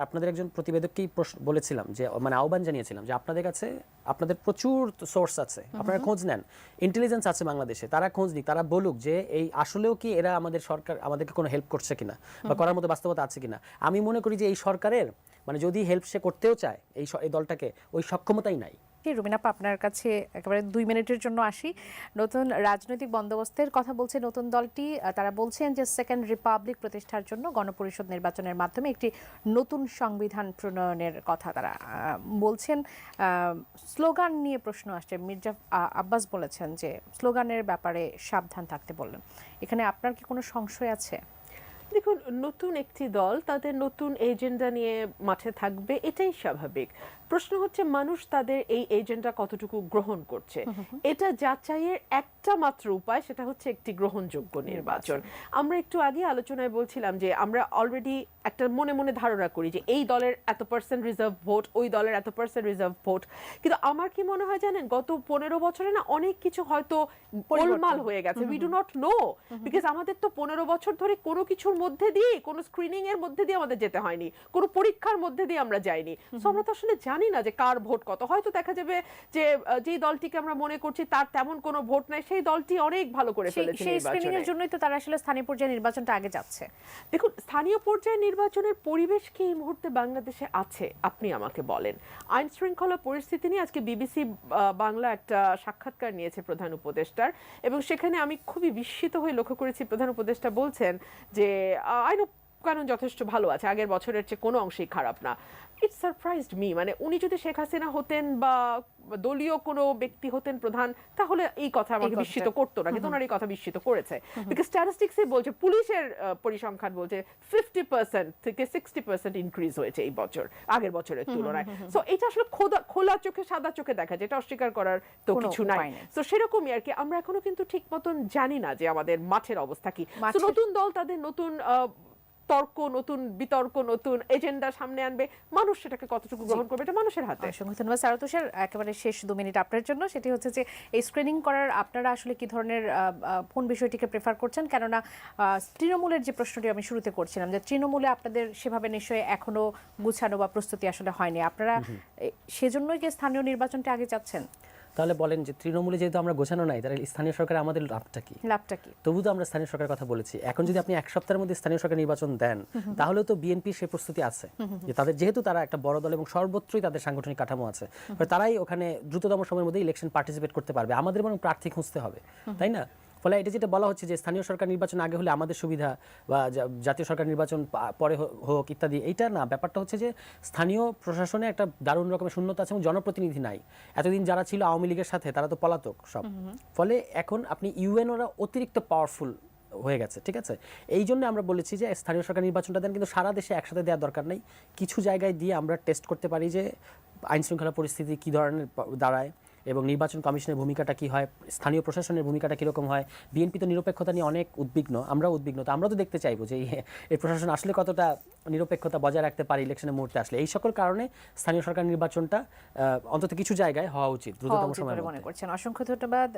আপনাদের একজন প্রতিবেদককেই বলেছিলাম যে, মানে আহ্বান জানিয়েছিলাম যে আপনাদের কাছে আপনাদের প্রচুর সোর্স আছে, আপনারা খোঁজ নেন, ইন্টেলিজেন্স আছে বাংলাদেশে, তারা খোঁজ নিক, তারা বলুক যে এই আসলেও কি এরা আমাদের সরকার আমাদেরকে কোনো হেল্প করছে কিনা বা করার মতো বাস্তবতা আছে কিনা। আমি মনে করি যে এই সরকারের, মানে যদি হেল্প সে করতেও চায় এই দলটাকে, ওই সক্ষমতাই নাই। থেকে। রুমিনাপা, আপনার কাছে একেবারে 2 মিনিটের জন্য আসি। নতুন রাজনৈতিক বন্দোবস্তের কথা বলছে নতুন দলটি। তারা বলছেন যে সেকেন্ড রিপাবলিক প্রতিষ্ঠার জন্য গণপরিষদ নির্বাচনের মাধ্যমে একটি নতুন সংবিধান প্রণয়নের কথা তারা বলছেন। স্লোগান নিয়ে প্রশ্ন আসছে। মির্জা আব্বাস বলেছেন যে স্লোগানের ব্যাপারে সাবধান থাকতে বললেন। এখানে আপনার কি কোনো সংশয় আছে? দেখুন, নতুন একটি দল তাদের নতুন এজেন্ডা নিয়ে মাঠে থাকবে, এটাই স্বাভাবিক। প্রশ্ন হচ্ছে মানুষ তাদের এই এজেন্ডা কতটুকু গ্রহণ করছে। এটা যাচাইয়ের একটা মাত্র উপায়, সেটা হচ্ছে একটি গ্রহণযোগ্য নির্বাচন। আমরা একটু আগে আলোচনায় বলছিলাম যে আমরা অলরেডি একটা মনে মনে ধারণা করি যে এই দলের এত % রিজার্ভ ভোট, ওই দলের এত % রিজার্ভ ভোট। কিন্তু আমার কি মনে হয় জানেন, গত 15 বছরে না অনেক কিছু হয়তো গোলমাল হয়ে গেছে। We do not know, because আমাদের তো 15 বছর ধরে কোনো কিছুর মধ্যে দিয়ে, কোনো স্ক্রিনিং এর মধ্যে দিয়ে আমাদের যেতে হয়নি, কোনো পরীক্ষার মধ্যে দিয়ে আমরা যাইনি। সো আমরা তো আসলে জানি না যে কার ভোট কত। হয়তো দেখা যাবে যে যেই দলটিকে আমরা মনে করছি তার তেমন কোনো ভোট নাই, সেই দলটি অনেক ভালো করে ফেলেছে সেই স্ক্রিনিং নির্বাচনে। এর জন্যই তো তারা আসলে স্থানীয় পর্যায়ে নির্বাচনটা আগে যাচ্ছে। দেখুন, স্থানীয় পর্যায়ে নির্বাচনের পরিবেশ কি এই মুহূর্তে বাংলাদেশে আছে আপনি আমাকে বলেন। আইন শৃঙ্খলা পরিস্থিতি নিয়ে আজকে বিবিসি বাংলা একটা সাক্ষাৎকার নিয়েছে প্রধান উপদেষ্টার, এবং সেখানে আমি খুবই বিস্মিত হয়ে লক্ষ্য করেছি প্রধান উপদেষ্টা বলছেন যে আইন কানুন যথেষ্ট ভালো আছে, আগের বছরের চেয়ে কোনো অংশেই খারাপ না। ইট সারপ্রাইজড মি, মানে উনি যদি শেখ হাসিনা হতেন বা দলীয় কোনো ব্যক্তি হতেন প্রধান, তাহলে এই কথা আমাকে বিস্মিত করতো না, কিন্তু ওনার এই কথা বিস্মিত করেছে। বিকজ স্ট্যাটিস্টিক্সে বলছে, পুলিশের পরিসংখ্যান বলছে 50% থেকে 60% ইনক্রিজ হয়েছে এই বছর আগের বছরের তুলনায়। সো এটা আসলে খোলা চোখে সাদা চোখে দেখা যায়, এটা অস্বীকার করার তো কিছু নাই। তো সেরকমই আর কি, আমরা এখনো কিন্তু ঠিক মতন জানি না যে আমাদের মাঠের অবস্থা কি। তো নতুন দল তাদের নতুন তর্ক, নতুন বিতর্ক, নতুন এজেন্ডা সামনে আনবে, মানুষ সেটাকে কতটুকু গ্রহণ করবে এটা মানুষের হাতে। অসংখ্য ধন্যবাদ সারা তুষার। একেবারে শেষ 2 মিনিট আপনার জন্য, সেটি হচ্ছে যে এই স্ক্রিনিং করার আপনারা আসলে কি ধরনের কোন বিষয়টিকে প্রেফার করছেন? কেননা তৃণমূলের যে প্রশ্নটি আমি শুরুতে করছিলাম, যে তৃণমূলে আপনাদের সেভাবে নিশ্চয়ই এখনো গুছানো বা প্রস্তুতি আসলে হয়নি, আপনারা সেজন্যই কি স্থানীয় নির্বাচনটা আগে চাচ্ছেন? তাহলে বলেন যে তৃণমূলে যেহেতু আমরা গোছানো নাই, তাহলে স্থানীয় সরকারে আমাদের লাভটা কি? লাভটা কি? তবু তো আমরা স্থানীয় সরকারের কথা বলেছি। এখন যদি আপনি 1 সপ্তাহের মধ্যে স্থানীয় সরকার নির্বাচন দেন, তাহলেও তো বিএনপি সে প্রস্তুতি আছে যে তাদের, যেহেতু তারা একটা বড় দল এবং সর্বত্রই তাদের সাংগঠনিক কাঠামো আছে, তারাই ওখানে দ্রুততম সময়ের মধ্যে ইলেকশন পার্টিসিপেট করতে পারবে। আমাদের বরং প্রার্থী খুঁজতে হবে, তাই না? ফলে এটা যেটা বলা হচ্ছে যে স্থানীয় সরকার নির্বাচন আগে হলে আমাদের সুবিধা, বা জাতীয় সরকার নির্বাচন পরে হোক ইত্যাদি, এইটা না। ব্যাপারটা হচ্ছে যে স্থানীয় প্রশাসনে একটা দারুণ রকমের শূন্যতা আছে এবং জনপ্রতিনিধি নাই। এতদিন যারা ছিল আওয়ামী লীগের সাথে, তারা তো পলাতক সব। ফলে এখন আপনি ইউএনওরা অতিরিক্ত পাওয়ারফুল হয়ে গেছে, ঠিক আছে? এই জন্য আমরা বলেছি যে স্থানীয় সরকার নির্বাচনটা দেন, কিন্তু সারা দেশে একসাথে দেওয়ার দরকার নেই। কিছু জায়গায় দিয়ে আমরা টেস্ট করতে পারি যে আইন শৃঙ্খলা পরিস্থিতি কী ধরনের দাঁড়ায় এবং নির্বাচন কমিশনের ভূমিকাটা কি হয়, স্থানীয় প্রশাসনের ভূমিকাটা কীরকম হয়। বিএনপি তো নিরপেক্ষতা নিয়ে অনেক উদ্বিগ্ন, আমরাও উদ্বিগ্ন। তো আমরা তো দেখতে চাইবো যে এই প্রশাসন আসলে কতটা নিরপেক্ষতা বজায় রাখতে পারে ইলেকশনের মুহূর্তে আসলে। এই সকল কারণে স্থানীয় সরকার নির্বাচনটা অন্তত কিছু জায়গায় হওয়া উচিত দ্রুততম সময়ে মনে করছেন। অসংখ্য ধন্যবাদ।